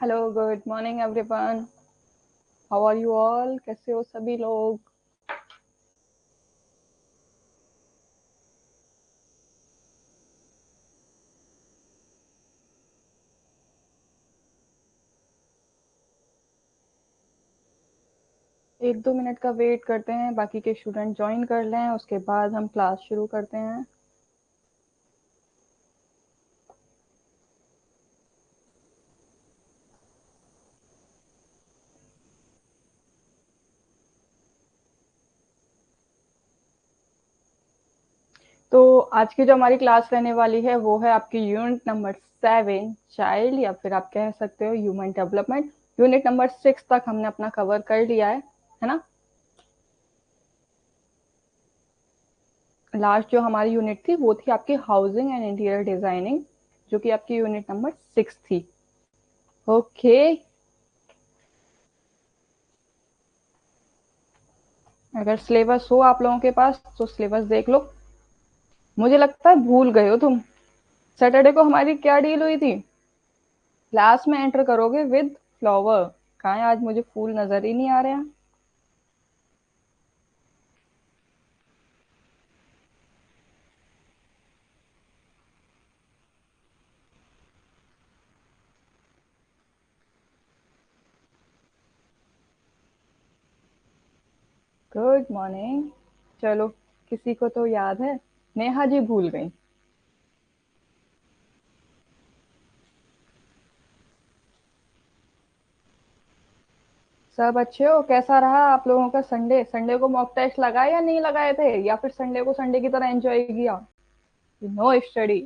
Hello, good morning everyone. How are you all? कैसे हो सभी लोग? एक दो मिनट का वेट करते हैं, बाकी के स्टूडेंट ज्वाइन कर लें, उसके बाद हम क्लास शुरू करते हैं। तो आज की जो हमारी क्लास रहने वाली है वो है आपकी यूनिट नंबर 7 चाइल्ड, या फिर आप कह सकते हो ह्यूमन डेवलपमेंट। यूनिट नंबर 6 तक हमने अपना कवर कर लिया है ना। लास्ट जो हमारी यूनिट थी वो थी आपकी हाउसिंग एंड इंटीरियर डिजाइनिंग, जो कि आपकी यूनिट नंबर 6 थी। ओके। अगर सिलेबस हो आप लोगों के पास तो सिलेबस देख लो। मुझे लगता है भूल गए हो तुम। सैटरडे को हमारी क्या डील हुई थी? क्लास में एंटर करोगे विद फ्लावर। कहाँ है? आज मुझे फूल नजर ही नहीं आ रहे हैं। Good morning. चलो, किसी को तो याद है। नेहा जी भूल गई। सब अच्छे हो? कैसा रहा आप लोगों का संडे? संडे को मॉक टेस्ट लगाए या नहीं लगाए थे, या फिर संडे को संडे की तरह एंजॉय किया? No study?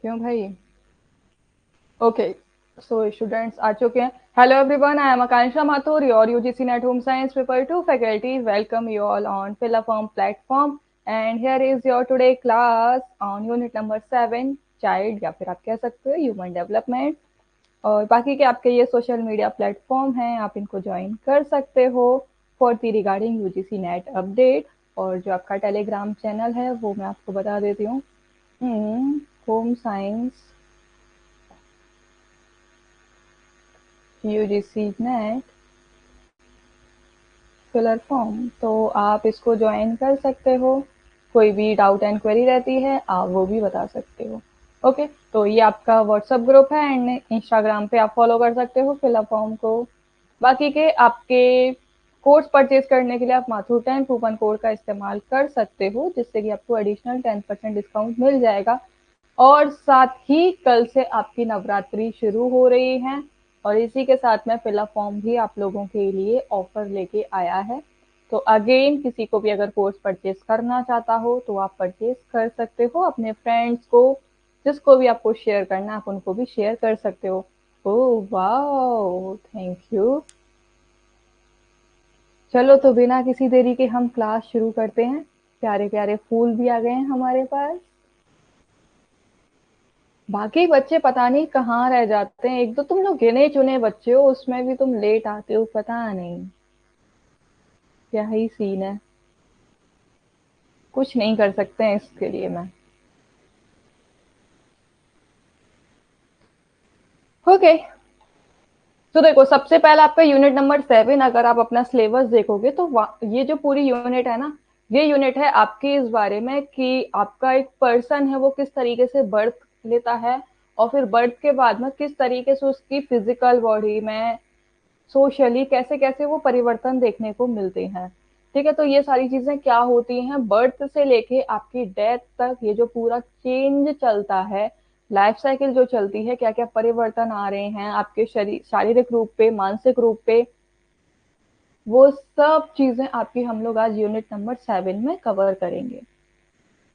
क्यों भाई? ओके, सो स्टूडेंट्स आ चुके हैं। Hello everyone, I am Akanksha Mathur, your UGC NET home science paper 2 faculty. Welcome you all on Fill-A-Form platform, and here is your today class on unit number 7 child, या फिर आप कह सकते हो ह्यूमन डेवलपमेंट। और बाकी के आपके ये सोशल मीडिया प्लेटफॉर्म हैं, आप इनको ज्वाइन कर सकते हो for the regarding UGC net update. और जो आपका टेलीग्राम चैनल है वो मैं आपको बता देती हूँ। Home science UGC net filler form, तो आप इसको ज्वाइन कर सकते हो। कोई भी डाउट एंड क्वेरी रहती है आप वो भी बता सकते हो। ओके, तो ये आपका व्हाट्सएप ग्रुप है एंड इंस्टाग्राम पे आप फॉलो कर सकते हो फिलअप फॉर्म को। बाकी के आपके कोर्स परचेज करने के लिए आप माथुर 10 कूपन कोड का इस्तेमाल कर सकते हो, जिससे कि आपको एडिशनल 10% डिस्काउंट मिल जाएगा। और साथ ही कल से आपकी नवरात्रि शुरू हो रही है, और इसी के साथ में फिलअप फॉर्म भी आप लोगों के लिए ऑफर लेके आया है। तो अगेन किसी को भी अगर कोर्स परचेज करना चाहता हो तो आप परचेज कर सकते हो, अपने फ्रेंड्स को जिसको भी आपको शेयर करना है आप उनको भी शेयर कर सकते हो। Oh wow, thank you. चलो, तो बिना किसी देरी के हम क्लास शुरू करते हैं। प्यारे प्यारे फूल भी आ गए हैं हमारे पास। बाकी बच्चे पता नहीं कहाँ रह जाते हैं, एक तो तुम लोग गिने चुने बच्चे हो, उसमें भी तुम लेट आते हो, पता नहीं क्या ही सीन है। कुछ नहीं कर सकते हैं इसके लिए मैं। ओके, तो देखो सबसे पहला आपका यूनिट नंबर 7, अगर आप अपना सिलेबस देखोगे तो ये जो पूरी यूनिट है ना, ये यूनिट है आपकी इस बारे में कि आपका एक पर्सन है वो किस तरीके से बर्थ लेता है, और फिर बर्थ के बाद में किस तरीके से उसकी फिजिकल बॉडी में सोशली कैसे कैसे वो परिवर्तन देखने को मिलते हैं। ठीक है, तो ये सारी चीजें क्या होती हैं बर्थ से लेके आपकी डेथ तक, ये जो पूरा चेंज चलता है, लाइफ साइकिल जो चलती है, क्या क्या परिवर्तन आ रहे हैं आपके शरीर, शारीरिक रूप पे, मानसिक रूप पे, वो सब चीजें आपकी हम लोग आज यूनिट नंबर 7 में कवर करेंगे।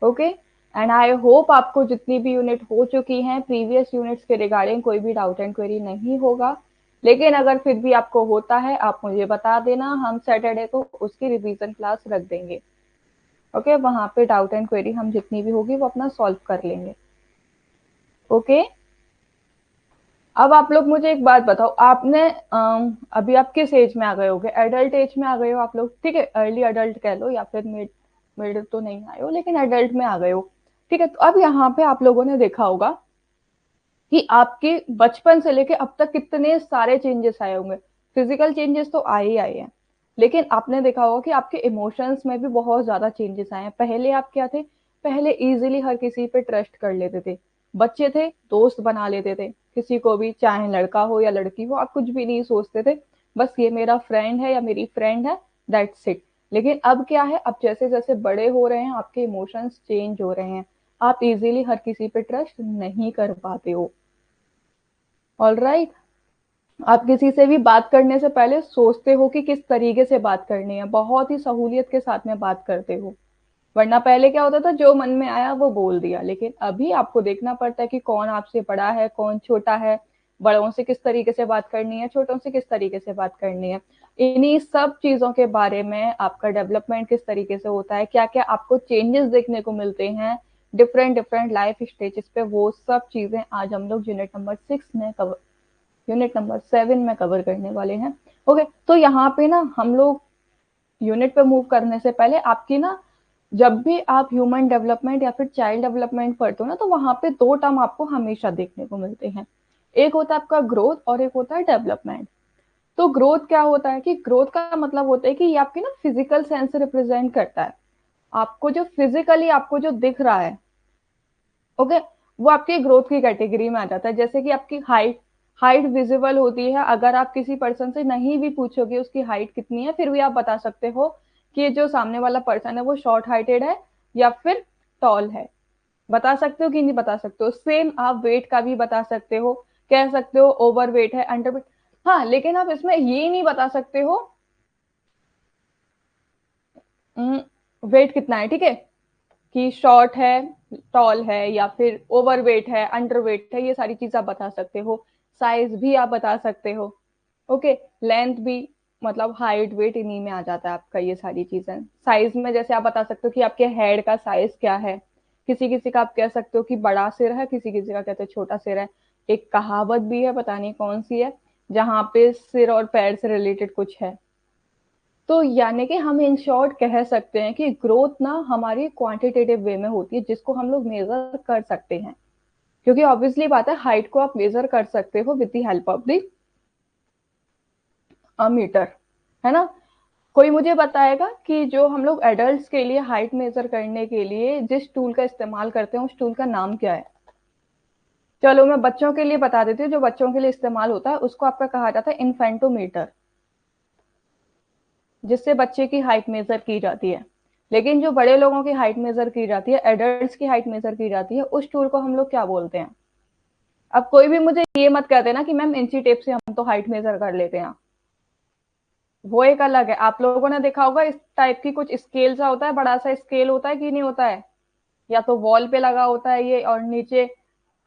ओके, एंड आई होप आपको जितनी भी यूनिट हो चुकी हैं प्रीवियस यूनिट्स के रिगार्डिंग कोई भी डाउट एंड क्वेरी नहीं होगा। लेकिन अगर फिर भी आपको होता है आप मुझे बता देना, हम सैटरडे को उसकी रिवीजन क्लास रख देंगे। ओके, वहां पे डाउट एंड क्वेरी हम जितनी भी होगी वो अपना सॉल्व कर लेंगे। ओके, अब आप लोग मुझे एक बात बताओ, आपने अभी आप किस एज में आ गए होगे? एडल्ट एज में आ गए हो आप लोग, ठीक है, अर्ली अडल्ट कह लो, या फिर मिड मिड तो नहीं आए हो लेकिन एडल्ट में आ गए हो। ठीक है, तो अब यहाँ पे आप लोगों ने देखा होगा कि आपके बचपन से लेके अब तक कितने सारे चेंजेस आए होंगे। फिजिकल चेंजेस तो आए ही आए हैं, लेकिन आपने देखा होगा कि आपके इमोशंस में भी बहुत ज्यादा चेंजेस आए हैं। पहले आप क्या थे, पहले इजीली हर किसी पे ट्रस्ट कर लेते थे, बच्चे थे दोस्त बना लेते थे किसी को भी, चाहे लड़का हो या लड़की हो, आप कुछ भी नहीं सोचते थे, बस ये मेरा फ्रेंड है या मेरी फ्रेंड है, दैट्स इट। लेकिन अब क्या है, अब जैसे जैसे बड़े हो रहे हैं आपके इमोशंस चेंज हो रहे हैं, आप इजीली हर किसी पे ट्रस्ट नहीं कर पाते हो। ऑल राइट, आप किसी से भी बात करने से पहले सोचते हो कि किस तरीके से बात करनी है, बहुत ही सहूलियत के साथ में बात करते हो। वरना पहले क्या होता था, जो मन में आया वो बोल दिया, लेकिन अभी आपको देखना पड़ता है कि कौन आपसे बड़ा है कौन छोटा है, बड़ों से किस तरीके से बात करनी है, छोटों से किस तरीके से बात करनी है। इन्हीं सब चीजों के बारे में आपका डेवलपमेंट किस तरीके से होता है, क्या क्या आपको चेंजेस देखने को मिलते हैं डिफरेंट डिफरेंट लाइफ स्टेजेस पे, वो सब चीजें आज हम लोग यूनिट नंबर 7 में कवर करने वाले हैं। ओके, तो यहाँ पे ना हम लोग यूनिट पे मूव करने से पहले आपकी ना, जब भी आप ह्यूमन डेवलपमेंट या फिर चाइल्ड डेवलपमेंट पढ़ते हो ना, तो वहां पे दो टर्म आपको हमेशा देखने को मिलते हैं। एक होता है आपका ग्रोथ और एक होता है डेवलपमेंट। तो ग्रोथ क्या होता है कि ग्रोथ का मतलब होता है कि ये आपकी ना फिजिकल सेंस रिप्रेजेंट करता है, आपको जो फिजिकली आपको जो दिख रहा है, ओके, वो आपकी ग्रोथ की कैटेगरी में आ जाता है। जैसे कि आपकी हाइट, हाइट विजिबल होती है, अगर आप किसी पर्सन से नहीं भी पूछोगे उसकी हाइट कितनी है, फिर भी आप बता सकते हो कि जो सामने वाला पर्सन है वो शॉर्ट हाइटेड है या फिर टॉल है। बता सकते हो कि नहीं बता सकते हो। सेम आप वेट का भी बता सकते हो, कह सकते हो ओवर वेट है, अंडर वेट। हाँ, लेकिन आप इसमें ये नहीं बता सकते हो वेट कितना है, ठीक है, कि शॉर्ट है, टॉल है, या फिर ओवर वेट है, अंडर वेट है, ये सारी चीज आप बता सकते हो। साइज भी आप बता सकते हो, ओके, लेंथ भी, मतलब हाइट वेट इन्हीं में आ जाता है आपका ये सारी चीजें। साइज में जैसे आप बता सकते हो कि आपके हेड का साइज क्या है, किसी किसी का आप कह सकते हो कि बड़ा सिर है, किसी किसी का कहते हैं छोटा सिर है। एक कहावत भी है, पता नहीं कौन सी है, जहां पे सिर और पैर से रिलेटेड कुछ है। तो यानी कि हम इन शॉर्ट कह सकते हैं कि ग्रोथ ना हमारी क्वांटिटेटिव वे में होती है, जिसको हम लोग मेजर कर सकते हैं। क्योंकि ऑब्वियसली बात है, हाइट को आप मेजर कर सकते हो with the help of the meter, है ना। कोई मुझे बताएगा कि जो हम लोग एडल्ट्स के लिए हाइट मेजर करने के लिए जिस टूल का इस्तेमाल करते हैं उस टूल का नाम क्या है। चलो मैं बच्चों के लिए बता देती हूँ, जो बच्चों के लिए इस्तेमाल होता है उसको आपका कहा जाता है इन्फेंटोमीटर, जिससे बच्चे की हाइट मेजर की जाती है। लेकिन जो बड़े लोगों की हाइट मेजर की जाती है, एडल्ट्स की हाइट मेजर की जाती है, उस टूल को हम लोग क्या बोलते हैं। अब कोई भी मुझे ये मत कह देना कि मैम इंची टेप से हम तो हाइट मेजर कर लेते हैं, वो एक अलग है। आप लोगों ने देखा होगा इस टाइप की कुछ स्केल सा होता है, बड़ा सा स्केल होता है कि नहीं होता है, या तो वॉल पे लगा होता है ये, और नीचे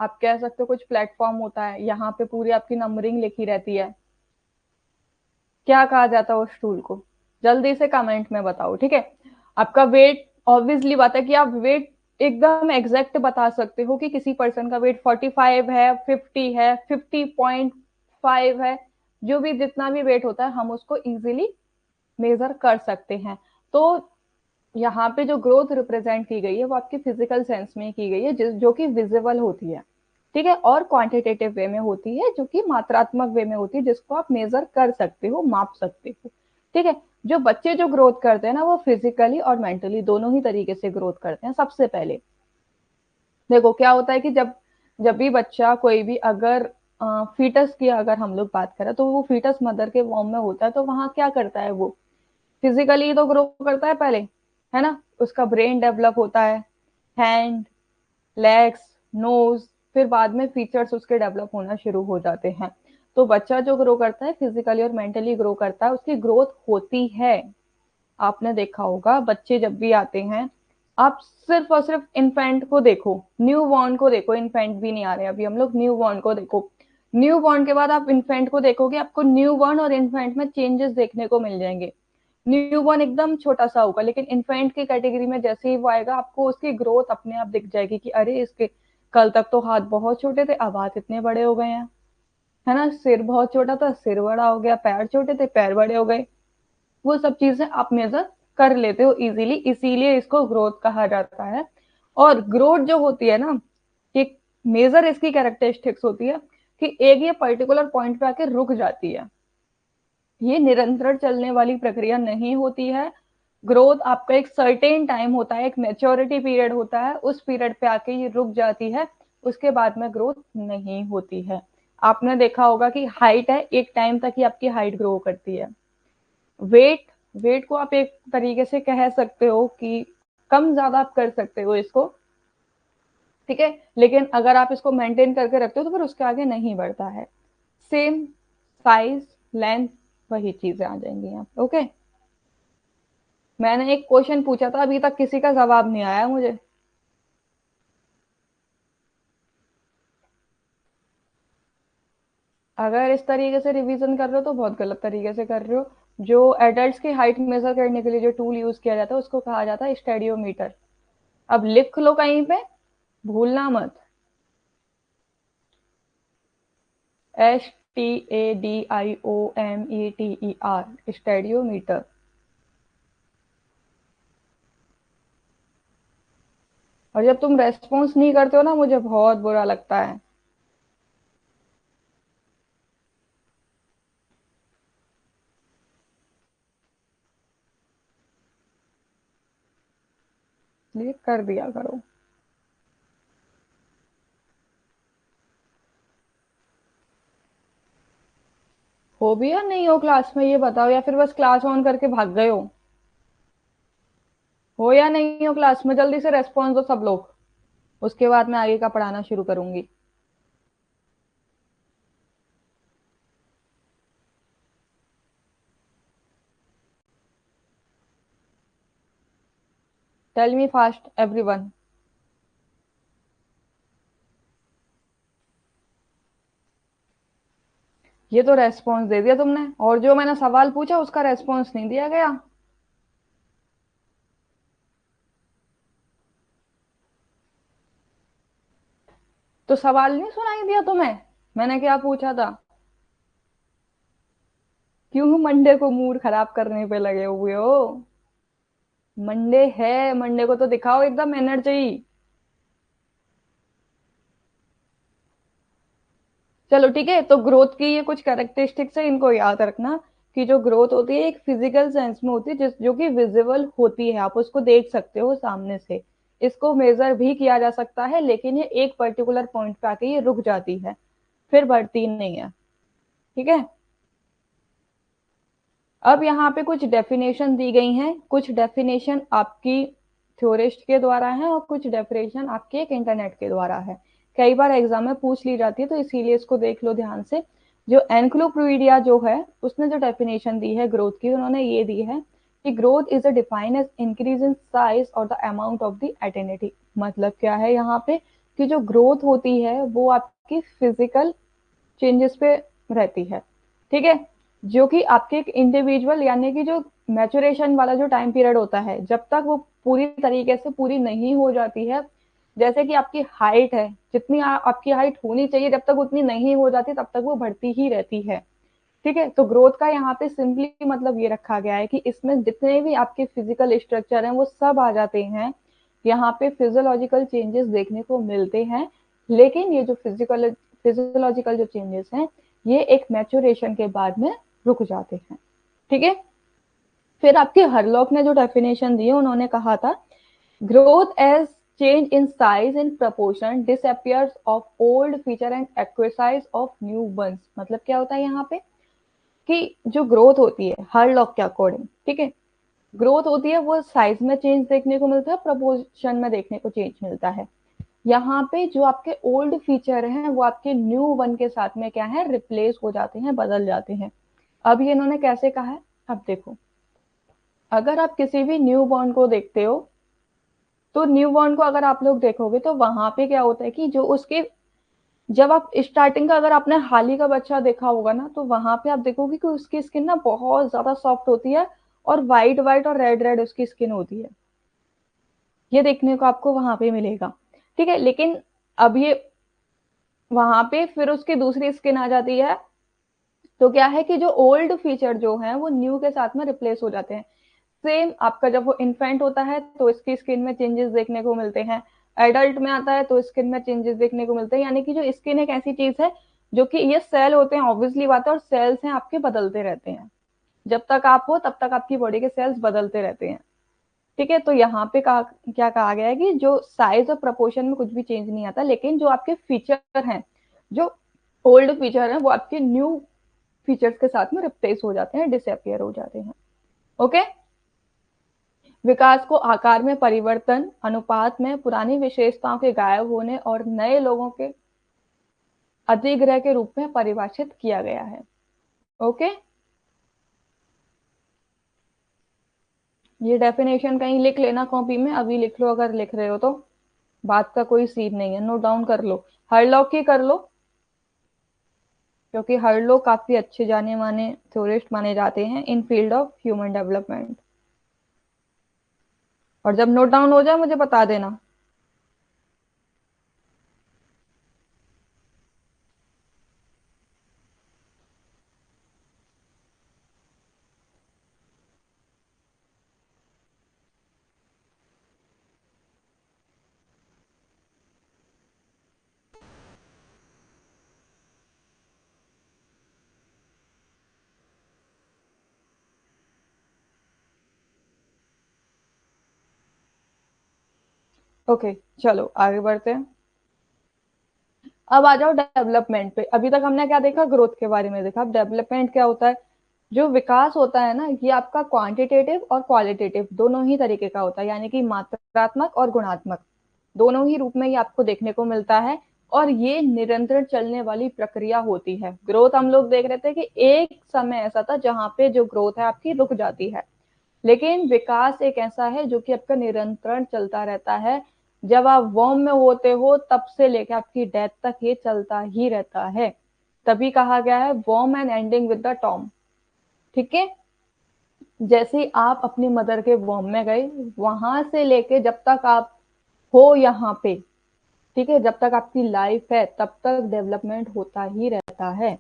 आप कह सकते हो कुछ प्लेटफॉर्म होता है, यहाँ पे पूरी आपकी नंबरिंग लिखी रहती है। क्या कहा जाता है उस टूल को, जल्दी से कमेंट में बताओ, ठीक है। आपका वेट, ऑब्वियसली बात है कि आप वेट एकदम एग्जैक्ट बता सकते हो कि किसी पर्सन का वेट 45 है, 50 है, 50.5 है, जो भी जितना भी वेट होता है हम उसको इजीली मेजर कर सकते हैं। तो यहाँ पे जो ग्रोथ रिप्रेजेंट की गई है वो आपकी फिजिकल सेंस में की गई है, जो कि विजिबल होती है, ठीक है, और क्वांटिटेटिव वे में होती है, जो कि मात्रात्मक वे में होती है, जिसको आप मेजर कर सकते हो, माप सकते हो, ठीक है। जो बच्चे जो ग्रोथ करते हैं ना, वो फिजिकली और मेंटली दोनों ही तरीके से ग्रोथ करते हैं। सबसे पहले देखो क्या होता है कि जब जब भी बच्चा कोई भी, अगर फीटस की अगर हम लोग बात करें, तो वो फीटस मदर के वॉर्म में होता है, तो वहां क्या करता है, वो फिजिकली तो ग्रो करता है पहले, है ना, उसका ब्रेन डेवलप होता है, हैंड, लेग्स, नोज, फिर बाद में फीचर्स उसके डेवलप होना शुरू हो जाते हैं। तो बच्चा जो ग्रो करता है फिजिकली और मेंटली ग्रो करता है, उसकी ग्रोथ होती है। आपने देखा होगा बच्चे जब भी आते हैं, आप सिर्फ और सिर्फ इन्फेंट को देखो, न्यू बॉर्न को देखो, इन्फेंट भी नहीं आ रहे अभी हम लोग, न्यू बॉर्न को देखो। न्यू बॉर्न के बाद आप इन्फेंट को देखोगे, आपको न्यू बॉर्न और इन्फेंट में चेंजेस देखने को मिल जाएंगे। न्यू बॉर्न एकदम छोटा सा होगा, लेकिन इन्फेंट की कैटेगरी में जैसे ही वो आएगा, आपको उसकी ग्रोथ अपने आप दिख जाएगी कि अरे इसके कल तक तो हाथ बहुत छोटे थे, अब हाथ इतने बड़े हो गए हैं, है ना, सिर बहुत छोटा था, सिर बड़ा हो गया, पैर छोटे थे, पैर बड़े हो गए। वो सब चीजें आप मेजर कर लेते हो इजीली, इसीलिए इसको ग्रोथ कहा जाता है। और ग्रोथ जो होती है ना, एक मेजर इसकी कैरेक्टरिस्टिक्स होती है कि एक ये पर्टिकुलर पॉइंट पे आके रुक जाती है। ये निरंतर चलने वाली प्रक्रिया नहीं होती है। ग्रोथ आपका एक सर्टेन टाइम होता है, एक मेच्योरिटी पीरियड होता है, उस पीरियड पे आके ये रुक जाती है, उसके बाद में ग्रोथ नहीं होती है। आपने देखा होगा कि हाइट है, एक टाइम तक ही आपकी हाइट ग्रो करती है। वेट, वेट को आप एक तरीके से कह सकते हो कि कम ज्यादा आप कर सकते हो इसको, ठीक है, लेकिन अगर आप इसको मेंटेन करके रखते हो तो फिर उसके आगे नहीं बढ़ता है। सेम साइज, लेंथ, वही चीजें आ जाएंगी यहाँ, ओके। मैंने एक क्वेश्चन पूछा था, अभी तक किसी का जवाब नहीं आया मुझे। अगर इस तरीके से रिवीजन कर रहे हो तो बहुत गलत तरीके से कर रहे हो। जो एडल्ट्स की हाइट मेजर करने के लिए जो टूल यूज किया जाता है उसको कहा जाता है स्टेडियोमीटर। अब लिख लो कहीं पे, भूलना मत। STADIOMETER, stadiometer. और जब तुम रेस्पॉन्स नहीं करते हो ना, मुझे बहुत बुरा लगता है। ये कर दिया करो। हो भी या नहीं हो क्लास में, ये बताओ, या फिर बस क्लास ऑन करके भाग गए हो या नहीं हो क्लास में? जल्दी से रेस्पॉन्स दो सब लोग, उसके बाद मैं आगे का पढ़ाना शुरू करूंगी। Tell me fast everyone. ये तो रेस्पॉन्स दे दिया तुमने, और जो मैंने सवाल पूछा उसका रेस्पॉन्स नहीं दिया गया। तो सवाल नहीं सुनाई दिया तुम्हें, मैंने क्या पूछा था? क्यों मंडे को मूड खराब करने पे लगे हुए हो? मंडे है, मंडे को तो दिखाओ एकदम एनर्जी। चलो ठीक है, तो ग्रोथ की ये कुछ कैरेक्टरिस्टिक्स है, इनको याद रखना कि जो ग्रोथ होती है एक फिजिकल सेंस में होती है, जिस जो कि विजिबल होती है, आप उसको देख सकते हो सामने से। इसको मेजर भी किया जा सकता है, लेकिन ये एक पर्टिकुलर पॉइंट पे आके ये रुक जाती है, फिर बढ़ती नहीं है, ठीक है। अब यहाँ पे कुछ डेफिनेशन दी गई हैं, कुछ डेफिनेशन आपकी थ्योरिस्ट के द्वारा है और कुछ डेफिनेशन आपके एक इंटरनेट के द्वारा है। कई बार एग्जाम में पूछ ली जाती है, तो इसीलिए इसको देख लो ध्यान से। जो एनक्लोप्रूडिया जो है, उसने जो डेफिनेशन दी है ग्रोथ की, उन्होंने ये दी है कि growth is a define as increase in size और the amount of the eternity. मतलब क्या है यहाँ पे कि जो ग्रोथ होती है वो आपकी फिजिकल चेंजेस पे रहती है, ठीक है। जो कि आपके एक इंडिविजुअल, यानी कि जो मैचुरेशन वाला जो टाइम पीरियड होता है, जब तक वो पूरी तरीके से पूरी नहीं हो जाती है, जैसे कि आपकी हाइट है, जितनी आपकी हाइट होनी चाहिए जब तक उतनी नहीं हो जाती तब तक वो बढ़ती ही रहती है, ठीक है। तो ग्रोथ का यहाँ पे सिंपली मतलब ये रखा गया है कि इसमें जितने भी आपके फिजिकल स्ट्रक्चर हैं वो सब आ जाते हैं, यहाँ पे फिजियोलॉजिकल चेंजेस देखने को मिलते हैं। लेकिन ये जो फिजियोलॉजिकल जो चेंजेस हैं, ये एक मैच्योरेशन के बाद में रुक जाते हैं, ठीक है। फिर आपके हरलॉक ने जो डेफिनेशन दी है, उन्होंने कहा था growth as change in size in proportion disappears of old feature and acquisition of new ones। मतलब क्या होता है यहाँ पे कि जो ग्रोथ होती है हर लॉक के अकॉर्डिंग, ठीक है, ग्रोथ होती है वो साइज में चेंज देखने को मिलता है, प्रपोर्शन में देखने को चेंज मिलता है। यहाँ पे जो आपके ओल्ड फीचर हैं वो आपके न्यू वन के साथ में क्या है, रिप्लेस हो जाते हैं, बदल जाते हैं। अब ये इन्होंने कैसे कहा है, अब देखो, अगर आप किसी भी न्यू बॉर्न को देखते हो, तो न्यू बॉर्न को अगर आप लोग देखोगे तो वहां पे क्या होता है कि जो उसके, जब आप स्टार्टिंग का, अगर आपने हाल ही का बच्चा देखा होगा ना, तो वहां पे आप देखोगे कि उसकी स्किन ना बहुत ज्यादा सॉफ्ट होती है, और व्हाइट व्हाइट और रेड रेड उसकी स्किन होती है, ये देखने को आपको वहां पे मिलेगा, ठीक है। लेकिन अब ये वहां पे फिर उसकी दूसरी स्किन आ जाती है, तो क्या है कि जो ओल्ड फीचर जो है वो न्यू के साथ में रिप्लेस हो जाते हैं। सेम आपका जब वो इन्फेंट होता है तो इसकी स्किन में चेंजेस देखने को मिलते हैं, एडल्ट में आता है तो स्किन में चेंजेस देखने को मिलते हैं, यानी कि जो स्किन एक ऐसी चीज है जो कि ये सेल होते हैं, ऑब्वियसली बात है, और सेल्स हैं आपके बदलते रहते हैं। जब तक आप हो तब तक आपकी बॉडी के सेल्स बदलते रहते हैं। ठीक है, तो यहाँ पे क्या कहा गया है कि जो साइज और प्रपोर्शन में कुछ भी चेंज नहीं आता, लेकिन जो आपके फीचर हैं, जो ओल्ड फीचर हैं, वो आपके न्यू फीचर्स के साथ में रिप्लेस हो जाते हैं, डिसअपियर हो जाते हैं। ओके। विकास को आकार में परिवर्तन, अनुपात में पुरानी विशेषताओं के गायब होने और नए लोगों के अधिग्रह के रूप में परिभाषित किया गया है। ओके, ये डेफिनेशन कहीं लिख लेना कॉपी में, अभी लिख लो अगर लिख रहे हो तो, बात का कोई सीन नहीं है, नोट डाउन कर लो, हरलॉक की कर लो, क्योंकि हरलॉक काफी अच्छे जाने माने थ्योरिस्ट माने जाते हैं इन फील्ड ऑफ ह्यूमन डेवलपमेंट। और जब नोट डाउन हो जाए मुझे बता देना। ओके, चलो आगे बढ़ते हैं। अब आ जाओ डेवलपमेंट पे। अभी तक हमने क्या देखा, ग्रोथ के बारे में देखा। अब डेवलपमेंट क्या होता है? जो विकास होता है ना, ये आपका क्वांटिटेटिव और क्वालिटेटिव दोनों ही तरीके का होता है, यानी कि मात्रात्मक और गुणात्मक दोनों ही रूप में ये आपको देखने को मिलता है। और ये निरंतर चलने वाली प्रक्रिया होती है। ग्रोथ हम लोग देख रहे थे कि एक समय ऐसा था जहां पे जो ग्रोथ है आपकी रुक जाती है, लेकिन विकास एक ऐसा है जो कि आपका निरंतर चलता रहता है। जब आप वॉर्म में होते हो तब से लेकर आपकी डेथ तक ये चलता ही रहता है। तभी कहा गया है वॉर्म and ending with the tomb. ठीक है, जैसे ही आप अपनी मदर के वॉर्म में गए, वहां से लेके जब तक आप हो यहाँ पे, ठीक है, जब तक आपकी लाइफ है तब तक डेवलपमेंट होता ही रहता है।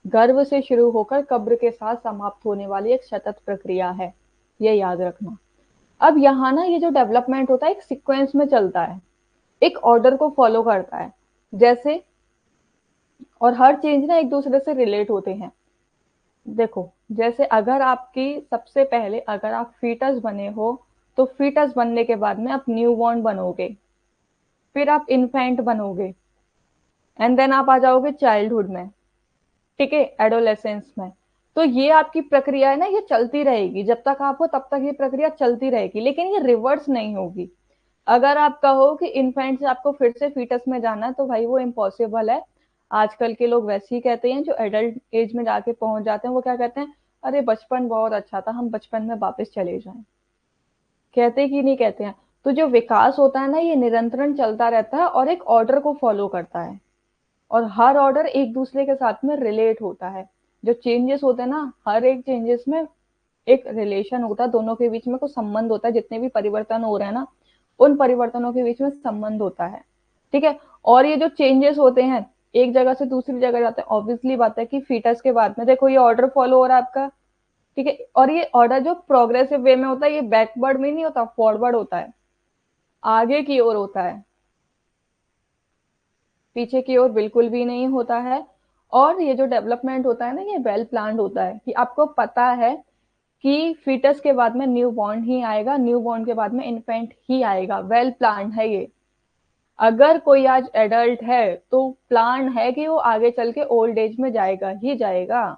गर्भ से शुरू होकर कब्र के साथ समाप्त होने वाली एक सतत प्रक्रिया है, ये याद रखना। अब यहाँ ना ये जो डेवलपमेंट होता है एक सीक्वेंस में चलता है, एक ऑर्डर को फॉलो करता है, जैसे, और हर चेंज ना एक दूसरे से रिलेट होते हैं। देखो, जैसे अगर आपकी सबसे पहले अगर आप फीटस बने हो, तो फीटस बनने के बाद में आप न्यू बॉर्न बनोगे, फिर आप इन्फेंट बनोगे, एंड देन आप आ जाओगे चाइल्डहुड में, ठीक है, एडोलेसेंस में। तो ये आपकी प्रक्रिया है ना, ये चलती रहेगी, जब तक आप हो तब तक ये प्रक्रिया चलती रहेगी, लेकिन ये रिवर्स नहीं होगी। अगर आप कहो कि इन्फेंट से आपको फिर से फीटस में जाना है, तो भाई वो इम्पॉसिबल है। आजकल के लोग वैसे ही कहते हैं, जो एडल्ट एज में जाके पहुंच जाते हैं वो क्या कहते हैं, अरे बचपन बहुत अच्छा था, हम बचपन में वापस चले जाएं। कहते कि नहीं कहते हैं? तो जो विकास होता है ना, ये निरंतर चलता रहता है और एक ऑर्डर को फॉलो करता है, और हर ऑर्डर एक दूसरे के साथ में रिलेट होता है। जो चेंजेस होते हैं ना, हर एक चेंजेस में एक रिलेशन होता है, दोनों के बीच में कुछ संबंध होता है। जितने भी परिवर्तन हो रहे हैं ना, उन परिवर्तनों के बीच में संबंध होता है। ठीक है, और ये जो चेंजेस होते हैं एक जगह से दूसरी जगह जाते हैं, ऑब्वियसली बात है कि फीटस के बाद में देखो ये ऑर्डर फॉलो हो रहा है आपका। ठीक है, और ये ऑर्डर जो प्रोग्रेसिव वे में होता है, ये बैकवर्ड में नहीं होता, फॉरवर्ड होता है, आगे की ओर होता है, पीछे की ओर बिल्कुल भी नहीं होता है। और ये जो डेवलपमेंट होता है ना, ये वेल प्लान्ड होता है, कि आपको पता है कि फीटस के बाद में न्यू बॉर्न ही आएगा, न्यू बॉर्न के बाद में इन्फेंट ही आएगा, वेल प्लान्ड है ये। अगर कोई आज एडल्ट है तो प्लान है कि वो आगे चल के ओल्ड एज में जाएगा ही जाएगा,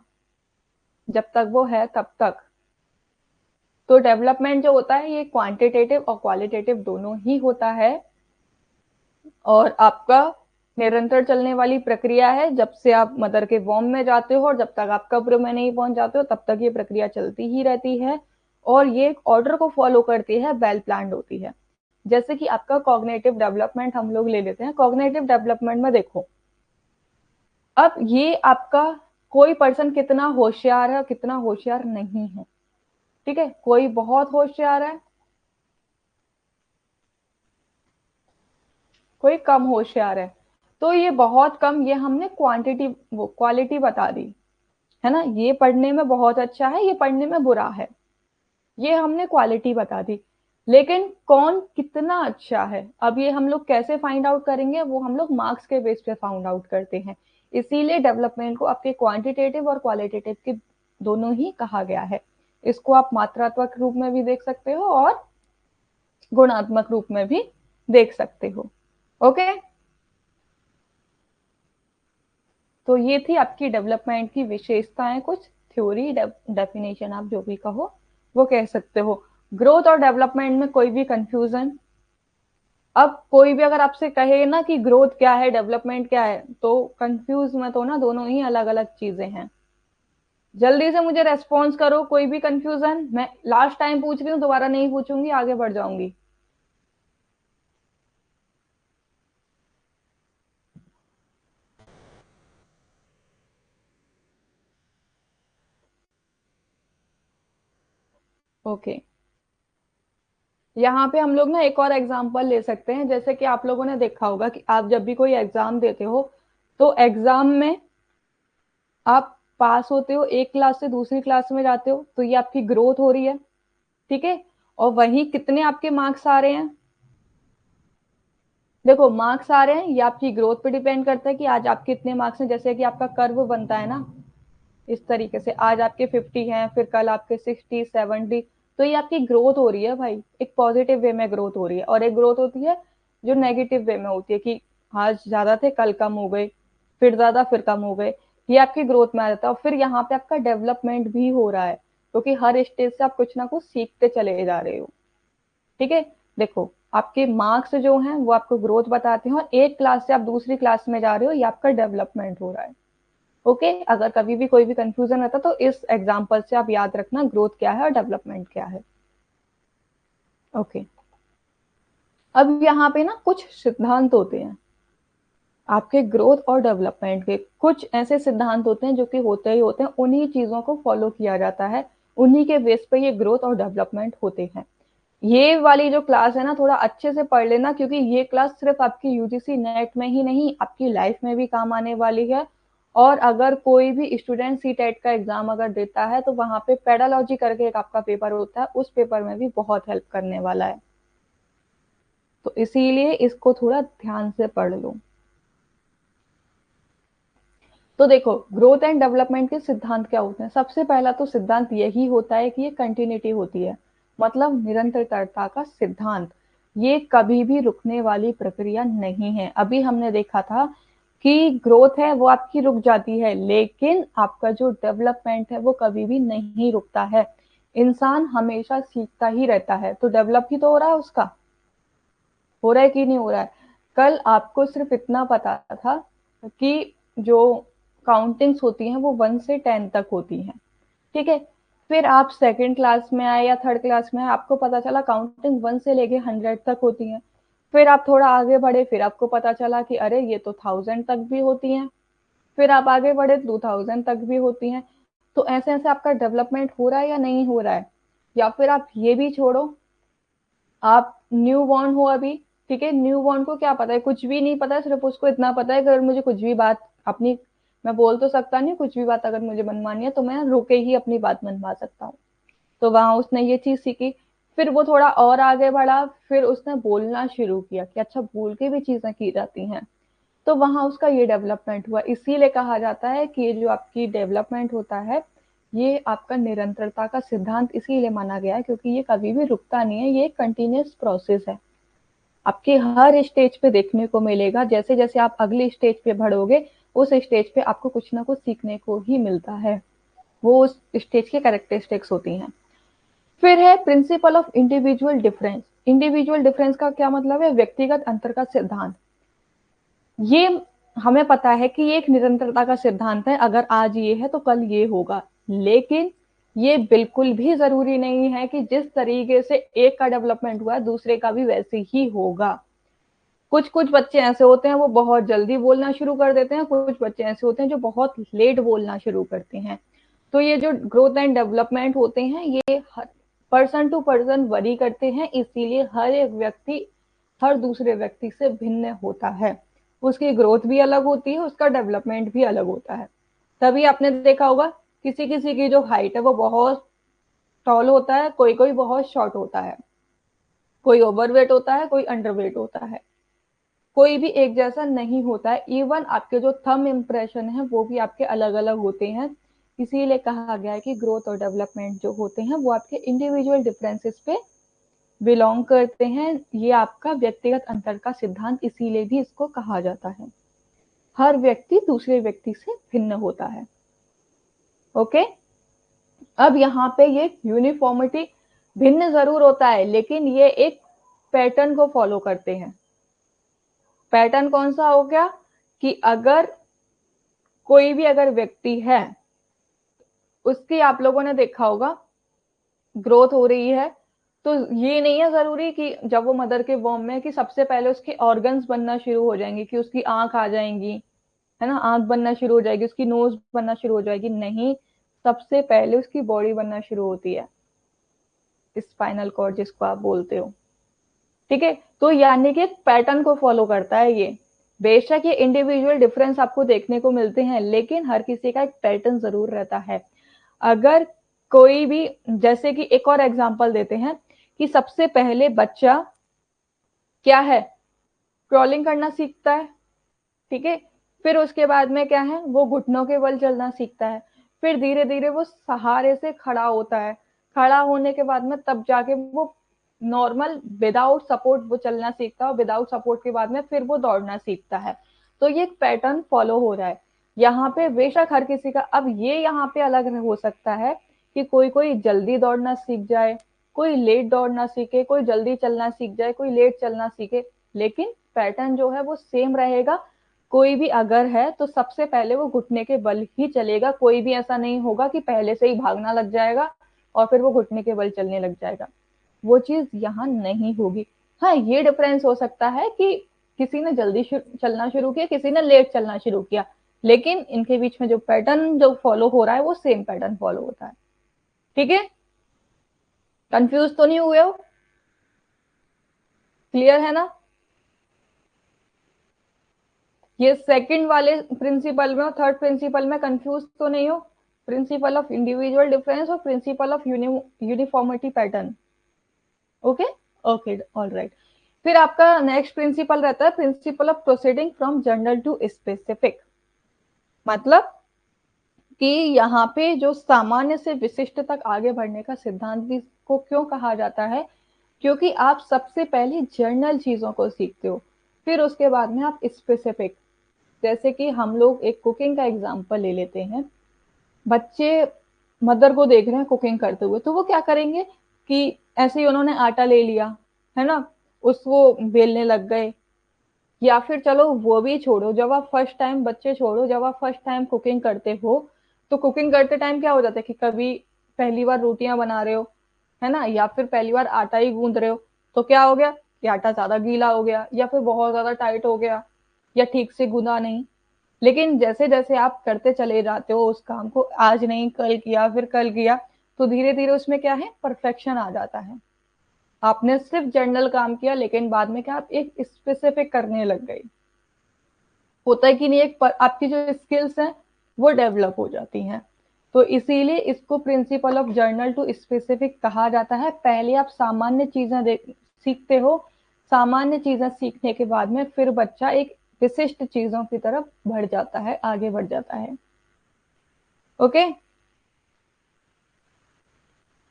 जब तक वो है तब तक। तो डेवलपमेंट जो होता है ये क्वांटिटेटिव और क्वालिटेटिव दोनों ही होता है, और आपका निरंतर चलने वाली प्रक्रिया है। जब से आप मदर के वॉर्म में जाते हो और जब तक आप कब्र में नहीं पहुंच जाते हो, तब तक ये प्रक्रिया चलती ही रहती है, और ये एक ऑर्डर को फॉलो करती है, वेल प्लान्ड होती है। जैसे कि आपका कॉग्निटिव डेवलपमेंट हम लोग ले लेते हैं। कॉग्निटिव डेवलपमेंट में देखो, अब ये आपका कोई पर्सन कितना होशियार है और कितना होशियार नहीं है। ठीक है, कोई बहुत होशियार है, कोई कम होशियार है। तो ये बहुत कम, ये हमने क्वांटिटी वो क्वालिटी बता दी है ना, ये पढ़ने में बहुत अच्छा है, ये पढ़ने में बुरा है, ये हमने क्वालिटी बता दी। लेकिन कौन कितना अच्छा है, अब ये हम लोग कैसे फाइंड आउट करेंगे, वो हम लोग मार्क्स के बेस पे फाइंड आउट करते हैं। इसीलिए डेवलपमेंट को आपके क्वांटिटेटिव और क्वालिटेटिव के दोनों ही कहा गया है। इसको आप मात्रात्मक रूप में भी देख सकते हो और गुणात्मक रूप में भी देख सकते हो। ओके, तो ये थी आपकी डेवलपमेंट की विशेषताएं, कुछ थ्योरी डेफिनेशन आप जो भी कहो वो कह सकते हो। ग्रोथ और डेवलपमेंट में कोई भी कंफ्यूजन? अब कोई भी अगर आपसे कहे ना कि ग्रोथ क्या है डेवलपमेंट क्या है, तो कंफ्यूज मत हो ना, दोनों ही अलग अलग चीजें हैं। जल्दी से मुझे रेस्पॉन्स करो, कोई भी कंफ्यूजन? मैं लास्ट टाइम पूछ रही हूँ, दोबारा नहीं पूछूंगी, आगे बढ़ जाऊंगी। ओके, यहाँ पे हम लोग ना एक और एग्जांपल ले सकते हैं। जैसे कि आप लोगों ने देखा होगा कि आप जब भी कोई एग्जाम देते हो, तो एग्जाम में आप पास होते हो, एक क्लास से दूसरी क्लास में जाते हो, तो ये आपकी ग्रोथ हो रही है। ठीक है, और वही कितने आपके मार्क्स आ रहे हैं, देखो मार्क्स आ रहे हैं, ये आपकी ग्रोथ पे डिपेंड करता है कि आज आपके कितने मार्क्स हैं। जैसे कि आपका कर्व बनता है ना, इस तरीके से आज आपके 50 हैं, फिर कल आपके 60 70, तो ये आपकी ग्रोथ हो रही है भाई, एक पॉजिटिव वे में ग्रोथ हो रही है। और एक ग्रोथ होती है जो नेगेटिव वे में होती है कि आज ज्यादा थे कल कम हो गए, फिर ज्यादा फिर कम हो गए, ये आपकी ग्रोथ में आ जाता है। और फिर यहाँ पे आपका डेवलपमेंट भी हो रहा है, क्योंकि हर स्टेज से आप कुछ ना कुछ सीखते चले जा रहे हो। ठीक है, देखो आपके मार्क्स जो हैं वो आपको ग्रोथ बताते हैं, और एक क्लास से आप दूसरी क्लास में जा रहे हो, ये आपका डेवलपमेंट हो रहा है। ओके, अगर कभी भी कोई भी कंफ्यूजन रहता तो इस एग्जांपल से आप याद रखना ग्रोथ क्या है और डेवलपमेंट क्या है। ओके, अब यहाँ पे ना कुछ सिद्धांत होते हैं आपके ग्रोथ और डेवलपमेंट के। कुछ ऐसे सिद्धांत होते हैं जो कि होते ही होते हैं, उन्हीं चीजों को फॉलो किया जाता है, उन्हीं के बेस पे ये ग्रोथ और डेवलपमेंट होते हैं। ये वाली जो क्लास है ना, थोड़ा अच्छे से पढ़ लेना, क्योंकि ये क्लास सिर्फ आपकी यूजीसी नेट में ही नहीं, आपकी लाइफ में भी काम आने वाली है। और अगर कोई भी स्टूडेंट सी टेट का एग्जाम अगर देता है, तो वहां पे पेडालॉजी करके एक आपका पेपर होता है, उस पेपर में भी बहुत हेल्प करने वाला है। तो इसीलिए इसको थोड़ा ध्यान से पढ़ लो। तो देखो, ग्रोथ एंड डेवलपमेंट के सिद्धांत क्या होते हैं। सबसे पहला तो सिद्धांत यही होता है कि ये कंटिन्यूटी होती है, मतलब निरंतरता का सिद्धांत। ये कभी भी रुकने वाली प्रक्रिया नहीं है। अभी हमने देखा था कि ग्रोथ है वो आपकी रुक जाती है, लेकिन आपका जो डेवलपमेंट है वो कभी भी नहीं रुकता है। इंसान हमेशा सीखता ही रहता है, तो डेवलप ही तो हो रहा है उसका, हो रहा है कि नहीं हो रहा है। कल आपको सिर्फ इतना पता था कि जो काउंटिंग्स होती हैं वो 1 से 10 तक होती हैं। ठीक है, फिर आप सेकंड क्लास में आए या थर्ड क्लास में आए, आपको पता चला काउंटिंग 1 से लेके 100 तक होती हैं। फिर आप थोड़ा आगे बढ़े, फिर आपको पता चला कि अरे ये तो 1000 तक भी होती हैं। फिर आप आगे बढ़े, 2000 तक भी होती हैं। तो ऐसे ऐसे आपका डेवलपमेंट हो रहा है या नहीं हो रहा है। या फिर आप ये भी छोड़ो, आप न्यू बॉर्न हो अभी, ठीक है, न्यू बॉर्न को क्या पता है, कुछ भी नहीं पता है, सिर्फ उसको इतना पता है कि अगर मुझे कुछ भी बात अपनी, मैं बोल तो सकता नहीं, कुछ भी बात अगर मुझे मनवानी है तो मैं रुके ही अपनी बात मनवा सकता हूँ। तो वहां उसने ये चीज सीखी। फिर वो थोड़ा और आगे बढ़ा, फिर उसने बोलना शुरू किया कि अच्छा बोल के भी चीजें की जाती हैं। तो वहां उसका ये डेवलपमेंट हुआ। इसीलिए कहा जाता है कि ये जो आपकी डेवलपमेंट होता है, ये आपका निरंतरता का सिद्धांत इसीलिए माना गया है, क्योंकि ये कभी भी रुकता नहीं है, ये कंटिन्यूस प्रोसेस है। आपके हर स्टेज पे देखने को मिलेगा, जैसे जैसे आप अगली स्टेज पे बढ़ोगे, उस स्टेज पे आपको कुछ ना कुछ सीखने को ही मिलता है। वो उस स्टेज की कैरेक्टरिस्टिक्स होती हैं। फिर है principle of individual difference. Individual difference का क्या मतलब है, व्यक्तिगत अंतर का सिद्धांत। ये हमें पता है कि ये एक निरंतरता का सिद्धांत है, अगर आज ये है तो कल ये होगा। लेकिन ये बिल्कुल भी जरूरी नहीं है कि जिस तरीके से एक का डेवलपमेंट हुआ है दूसरे का भी वैसे ही होगा। कुछ कुछ बच्चे ऐसे होते हैं वो बहुत जल्दी बोलना शुरू कर देते हैं, कुछ बच्चे ऐसे होते हैं जो बहुत लेट बोलना शुरू करते हैं। तो ये जो ग्रोथ एंड डेवलपमेंट होते हैं, ये पर्सन टू पर्सन वरी करते हैं, इसीलिए हर एक व्यक्ति हर दूसरे व्यक्ति से भिन्न होता है। उसकी ग्रोथ भी अलग होती है, उसका डेवलपमेंट भी अलग होता है। तभी आपने देखा होगा किसी किसी की जो हाइट है वो बहुत टॉल होता है, कोई कोई बहुत शॉर्ट होता है। कोई ओवरवेट होता है, कोई अंडरवेट होता है, कोई भी एक जैसा नहीं होता है। इवन आपके जो थंब इम्प्रेशन है वो भी आपके अलग अलग होते हैं। इसीलिए कहा गया है कि ग्रोथ और डेवलपमेंट जो होते हैं वो आपके इंडिविजुअल डिफरेंसेस पे बिलोंग करते हैं। ये आपका व्यक्तिगत अंतर का सिद्धांत इसीलिए भी इसको कहा जाता है। हर व्यक्ति दूसरे व्यक्ति से भिन्न होता है। ओके, अब यहाँ पे ये यूनिफॉर्मिटी भिन्न जरूर होता है, लेकिन ये एक पैटर्न को फॉलो करते हैं। पैटर्न कौन सा हो गया कि अगर कोई भी अगर व्यक्ति है, उसकी आप लोगों ने देखा होगा ग्रोथ हो रही है, तो ये नहीं है जरूरी कि जब वो मदर के वॉर्म में कि सबसे पहले उसके ऑर्गन्स बनना शुरू हो जाएंगे, कि उसकी आंख आ जाएंगी, है ना, आंख बनना शुरू हो जाएगी, उसकी नोज बनना शुरू हो जाएगी। नहीं, सबसे पहले उसकी बॉडी बनना शुरू होती है, स्पाइनल कॉर्ड जिसको आप बोलते हो। ठीक है, तो यानी कि एक पैटर्न को फॉलो करता है ये। बेशक ये इंडिविजुअल डिफरेंस आपको देखने को मिलते हैं, लेकिन हर किसी का एक पैटर्न जरूर रहता है। अगर कोई भी, जैसे कि एक और एग्जांपल देते हैं कि सबसे पहले बच्चा क्या है, क्रॉलिंग करना सीखता है। ठीक है, फिर उसके बाद में क्या है, वो घुटनों के बल चलना सीखता है। फिर धीरे धीरे वो सहारे से खड़ा होता है। खड़ा होने के बाद में तब जाके वो नॉर्मल विदाउट सपोर्ट वो चलना सीखता है, और विदाउट सपोर्ट के बाद में फिर वो दौड़ना सीखता है। तो ये एक पैटर्न फॉलो हो रहा है यहाँ पे। बेशक हर किसी का अब ये यहाँ पे अलग हो सकता है कि कोई कोई जल्दी दौड़ना सीख जाए, कोई लेट दौड़ना सीखे, कोई जल्दी चलना सीख जाए, कोई लेट चलना सीखे, लेकिन पैटर्न जो है वो सेम रहेगा। कोई भी अगर है तो सबसे पहले वो घुटने के बल ही चलेगा। कोई भी ऐसा नहीं होगा कि पहले से ही भागना लग जाएगा और फिर वो घुटने के बल चलने लग जाएगा, वो चीज यहाँ नहीं होगी। हाँ, ये डिफरेंस हो सकता है कि किसी ने जल्दी चलना शुरू किया, किसी ने लेट चलना शुरू किया, लेकिन इनके बीच में जो पैटर्न जो फॉलो हो रहा है वो सेम पैटर्न फॉलो होता है। ठीक है, कंफ्यूज तो नहीं हुए हो? क्लियर है ना? ये सेकंड वाले प्रिंसिपल में और थर्ड प्रिंसिपल में कंफ्यूज तो नहीं हो? प्रिंसिपल ऑफ इंडिविजुअल डिफरेंस और principle of uniformity pattern. Okay, okay, all right. फिर आपका नेक्स्ट प्रिंसिपल रहता है principle of proceeding from general to specific. मतलब कि यहाँ पे जो सामान्य से विशिष्ट तक आगे बढ़ने का सिद्धांत भी को क्यों कहा जाता है, क्योंकि आप सबसे पहले जर्नल चीजों को सीखते हो, फिर उसके बाद में आप स्पेसिफिक। जैसे कि हम लोग एक कुकिंग का एग्जांपल ले लेते हैं। बच्चे मदर को देख रहे हैं कुकिंग करते हुए, तो वो क्या करेंगे कि ऐसे ही उन्होंने आटा ले लिया, है ना, उसको बेलने लग गए। या फिर चलो वो भी छोड़ो, जब आप फर्स्ट टाइम, बच्चे छोड़ो, जब आप फर्स्ट टाइम कुकिंग करते हो तो कुकिंग करते टाइम क्या हो जाता है कि कभी पहली बार रोटियां बना रहे हो, है ना, या फिर पहली बार आटा ही गूंद रहे हो, तो क्या हो गया कि आटा ज्यादा गीला हो गया, या फिर बहुत ज्यादा टाइट हो गया, या ठीक से गूंदा नहीं। लेकिन जैसे जैसे आप करते चले जाते हो उस काम को, आज नहीं कल किया, फिर कल किया, तो धीरे धीरे उसमें क्या है, परफेक्शन आ जाता है। आपने सिर्फ जनरल काम किया, लेकिन बाद में क्या आप एक स्पेसिफिक करने लग गए। होता है कि नहीं, एक आपकी जो स्किल्स हैं वो डेवलप हो जाती हैं। तो इसीलिए इसको principle of general to specific कहा जाता है। पहले आप सामान्य चीजें सीखते हो, सामान्य चीजें सीखने के बाद में फिर बच्चा एक विशिष्ट चीजों की तरफ बढ़ जाता है, आगे बढ़ जाता है। ओके,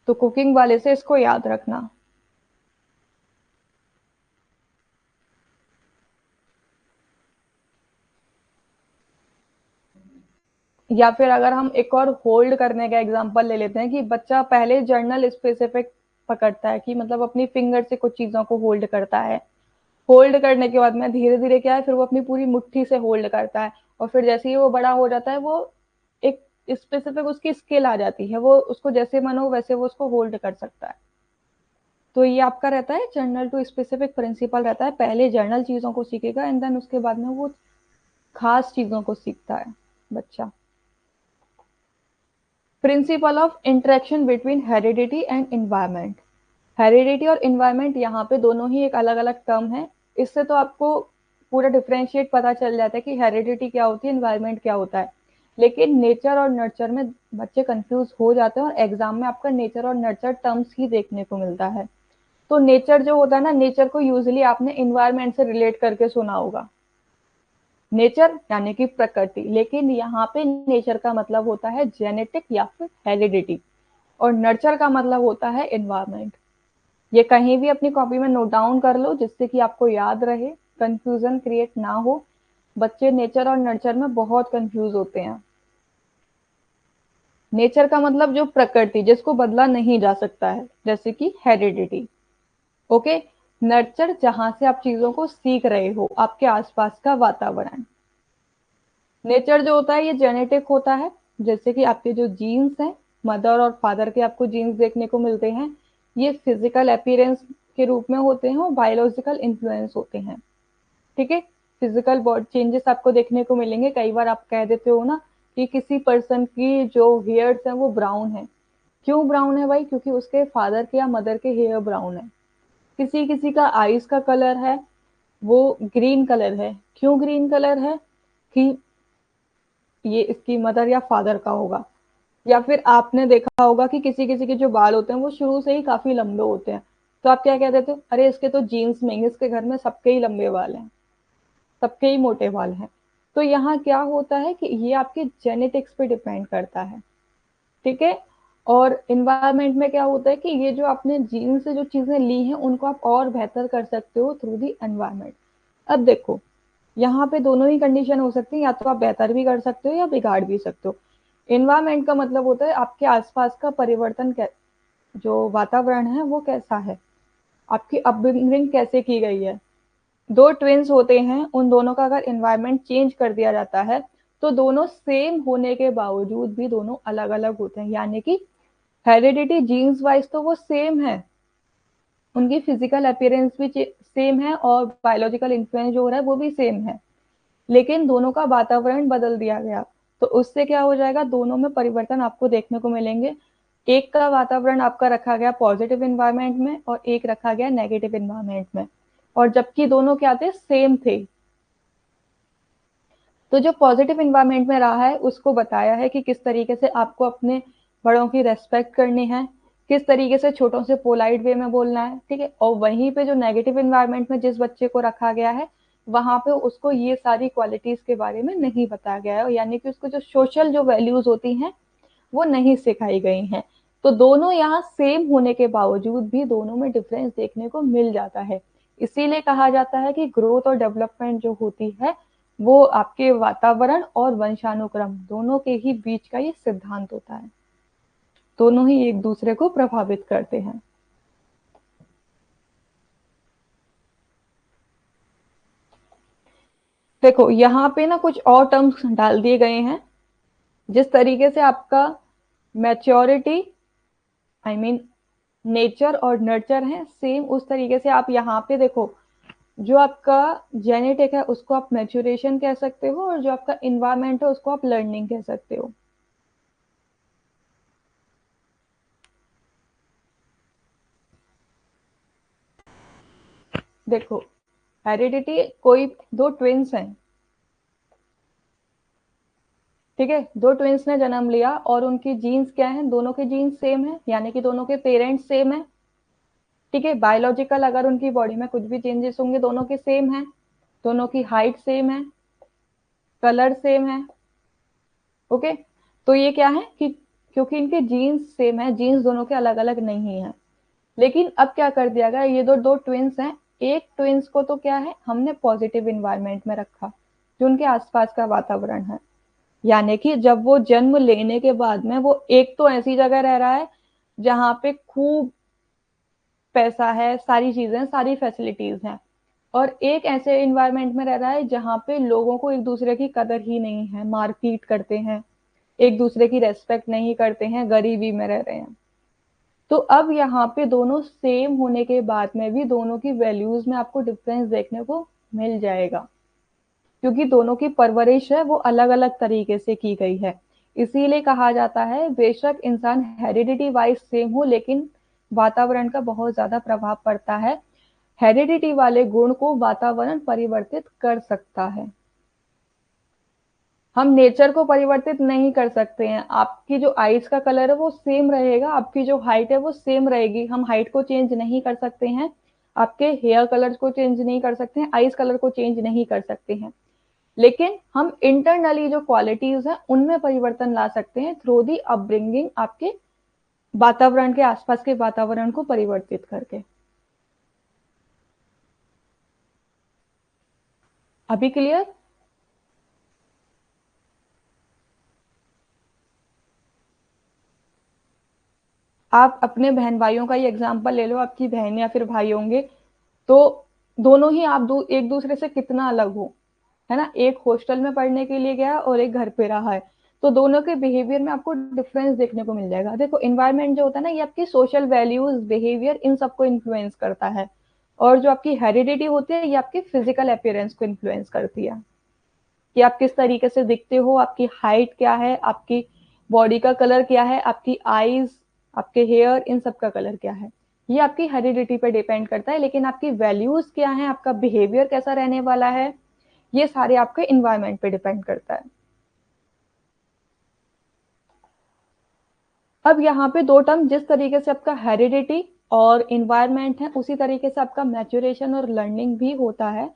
तो कुकिंग वाले से इसको याद रखना। या फिर अगर हम एक और होल्ड करने का एग्जांपल ले लेते हैं कि बच्चा पहले जर्नल स्पेसिफिक पकड़ता है, कि मतलब अपनी फिंगर से कुछ चीजों को होल्ड करता है। होल्ड करने के बाद में धीरे धीरे क्या है, फिर वो अपनी पूरी मुट्ठी से होल्ड करता है, और फिर जैसे ही वो बड़ा हो जाता है वो एक स्पेसिफिक उसकी स्किल आ जाती है, वो उसको जैसे मन हो वैसे वो उसको होल्ड कर सकता है। तो ये आपका रहता है जर्नल टू स्पेसिफिक प्रिंसिपल रहता है। पहले जर्नल चीजों को सीखेगा एंड देन उसके बाद में वो खास चीजों को सीखता है बच्चा। Principle of interaction between heredity and environment. Heredity और इन्वायरमेंट यहाँ पे दोनों ही एक अलग अलग टर्म है। इससे तो आपको पूरा डिफरेंशिएट पता चल जाता है कि हेरिडिटी क्या होती है, इन्वायरमेंट क्या होता है। लेकिन नेचर और नर्चर में बच्चे कंफ्यूज हो जाते हैं, और एग्जाम में आपका नेचर और नर्चर टर्म्स ही देखने को मिलता है। तो नेचर जो होता है ना, नेचर को यूजुअली आपने इन्वायरमेंट से रिलेट करके सुना होगा, नेचर यानी कि प्रकृति, लेकिन यहाँ पे नेचर का मतलब होता है जेनेटिक या फिर हेरिडिटी, और नर्चर का मतलब होता है एनवायरमेंट। ये कहीं भी अपनी कॉपी में नोट डाउन कर लो जिससे कि आपको याद रहे, कंफ्यूजन क्रिएट ना हो। बच्चे नेचर और नर्चर में बहुत कंफ्यूज होते हैं। नेचर का मतलब जो प्रकृति जिसको बदला नहीं जा सकता है, जैसे कि हेरिडिटी। ओके। नर्चर जहां से आप चीजों को सीख रहे हो, आपके आसपास का वातावरण। नेचर जो होता है ये जेनेटिक होता है, जैसे कि आपके जो जीन्स हैं, मदर और फादर के आपको जीन्स देखने को मिलते हैं, ये फिजिकल अपीयरेंस के रूप में होते हैं और बायोलॉजिकल इन्फ्लुएंस होते हैं। ठीक है। फिजिकल बॉडी चेंजेस आपको देखने को मिलेंगे। कई बार आप कह देते हो ना कि किसी पर्सन की जो हेयर्स हैं वो ब्राउन है। क्यों ब्राउन है भाई? क्योंकि उसके फादर के या मदर के हेयर ब्राउन है। किसी किसी का आईज का कलर है वो ग्रीन कलर है। क्यों ग्रीन कलर है? कि ये इसकी मदर या फादर का होगा। या फिर आपने देखा होगा कि किसी किसी के जो बाल होते हैं वो शुरू से ही काफी लंबे होते हैं, तो आप क्या कह देते हो, अरे इसके तो जीन्स में, इसके घर में सबके ही लंबे बाल हैं, सबके ही मोटे बाल हैं। तो यहाँ क्या होता है कि ये आपके जेनेटिक्स पे डिपेंड करता है। ठीक है। और इन्वायरमेंट में क्या होता है कि ये जो आपने जीन से जो चीजें ली हैं उनको आप और बेहतर कर सकते हो थ्रू दी एनवायरमेंट। अब देखो, यहाँ पे दोनों ही कंडीशन हो सकती है, या तो आप बेहतर भी कर सकते हो या बिगाड़ भी सकते हो। एनवायरमेंट का मतलब होता है आपके आसपास का परिवर्तन, जो वातावरण है वो कैसा है, आपकी अपब्रिंगिंग कैसे की गई है। दो ट्विंस होते हैं, उन दोनों का अगर एनवायरमेंट चेंज कर दिया जाता है तो दोनों सेम होने के बावजूद भी दोनों अलग अलग होते हैं। यानी कि हेरिडिटी जीन्स वाइज तो वो सेम है, उनकी फिजिकल अपीयरेंस भी सेम है और बायोलॉजिकल इन्फ्लुएंस जो हो रहा है वो भी सेम है, लेकिन दोनों का वातावरण बदल दिया गया। तो उससे क्या हो जाएगा, दोनों में परिवर्तन आपको देखने को मिलेंगे। एक का वातावरण आपका रखा गया पॉजिटिव इन्वायरमेंट में और एक रखा गया नेगेटिव इन्वायरमेंट में, और जबकि दोनों क्या थे, सेम थे। तो जो पॉजिटिव इन्वायरमेंट में रहा है उसको बताया है कि किस तरीके से आपको अपने बड़ों की रेस्पेक्ट करनी है, किस तरीके से छोटों से पोलाइट वे में बोलना है। ठीक है। और वहीं पे जो नेगेटिव इन्वायरमेंट में जिस बच्चे को रखा गया है वहां पे उसको ये सारी क्वालिटीज के बारे में नहीं बताया गया है, यानी कि उसको जो सोशल जो वैल्यूज होती हैं वो नहीं सिखाई गई हैं। तो दोनों यहाँ सेम होने के बावजूद भी दोनों में डिफरेंस देखने को मिल जाता है। इसीलिए कहा जाता है कि ग्रोथ और डेवलपमेंट जो होती है वो आपके वातावरण और वंशानुक्रम दोनों के ही बीच का ये सिद्धांत होता है। दोनों ही एक दूसरे को प्रभावित करते हैं। देखो यहाँ पे ना कुछ और टर्म्स डाल दिए गए हैं। जिस तरीके से आपका मैच्योरिटी, आई मीन नेचर और नर्चर है सेम, उस तरीके से आप यहाँ पे देखो, जो आपका जेनेटिक है उसको आप मैच्योरेशन कह सकते हो और जो आपका इन्वायरमेंट है उसको आप लर्निंग कह सकते हो। देखो, हेरिडिटी, कोई दो ट्विंस हैं, ठीक है, दो ट्विंस ने जन्म लिया और उनकी जीन्स क्या है, दोनों के जीन्स सेम है, यानी कि दोनों के पेरेंट्स सेम है। ठीक है। बायोलॉजिकल अगर उनकी बॉडी में कुछ भी चेंजेस होंगे दोनों के सेम है, दोनों की हाइट सेम है, कलर सेम है। ओके। तो ये क्या है कि क्योंकि इनके जीन्स सेम है, जीन्स दोनों के अलग अलग नहीं है। लेकिन अब क्या कर दिया गया, ये दो ट्विंस हैं, एक ट्विंस को तो क्या है हमने पॉजिटिव इन्वायरमेंट में रखा, जो उनके आसपास का वातावरण है। यानी कि जब वो जन्म लेने के बाद में वो एक तो ऐसी जगह रह रहा है जहां पे खूब पैसा है, सारी चीजें, सारी फैसिलिटीज हैं, और एक ऐसे इन्वायरमेंट में रह रहा है जहां पे लोगों को एक दूसरे की कदर ही नहीं है, मारपीट करते हैं, एक दूसरे की रेस्पेक्ट नहीं करते हैं, गरीबी में रह रहे हैं। तो अब यहाँ पे दोनों सेम होने के बाद में भी दोनों की वैल्यूज में आपको डिफरेंस देखने को मिल जाएगा, क्योंकि दोनों की परवरिश है वो अलग अलग तरीके से की गई है। इसीलिए कहा जाता है बेशक इंसान हेरिडिटी वाइज सेम हो लेकिन वातावरण का बहुत ज्यादा प्रभाव पड़ता है। हेरिडिटी वाले गुण को वातावरण परिवर्तित कर सकता है। हम नेचर को परिवर्तित नहीं कर सकते हैं। आपकी जो आईज का कलर है वो सेम रहेगा, आपकी जो हाइट है वो सेम रहेगी, हम हाइट को चेंज नहीं कर सकते हैं, आपके हेयर कलर को चेंज नहीं कर सकते हैं, आईज कलर को चेंज नहीं कर सकते हैं, लेकिन हम इंटरनली जो क्वालिटीज है उनमें परिवर्तन ला सकते हैं थ्रू दी अपब्रिंगिंग, आपके वातावरण के आसपास के वातावरण को परिवर्तित करके। अभी क्लियर? आप अपने बहन भाइयों का ही एग्जाम्पल ले लो, आपकी बहन या फिर भाई होंगे, तो दोनों ही आप एक दूसरे से कितना अलग हो, है ना। एक हॉस्टल में पढ़ने के लिए गया और एक घर पे रहा है, तो दोनों के बिहेवियर में आपको डिफरेंस देखने को मिल जाएगा। देखो इन्वायरमेंट जो होता है ना, ये आपकी सोशल वैल्यूज, बिहेवियर, इन सबको इन्फ्लुएंस करता है। और जो आपकी हेरिडिटी होती है, ये आपकी फिजिकल अपीयरेंस को इन्फ्लुएंस करती है, कि आप किस तरीके से दिखते हो, आपकी हाइट क्या है, आपकी बॉडी का कलर क्या है, आपकी आईज, आपके हेयर, इन सब का कलर क्या है, ये आपकी हेरिडिटी पे डिपेंड करता है। लेकिन आपकी वैल्यूज क्या है, आपका बिहेवियर कैसा रहने वाला है, ये सारे आपके इन्वायरमेंट पे डिपेंड करता है। अब यहाँ पे दो टर्म, जिस तरीके से आपका हेरिडिटी और इन्वायरमेंट है, उसी तरीके से आपका मैच्योरेशन और लर्निंग भी होता है।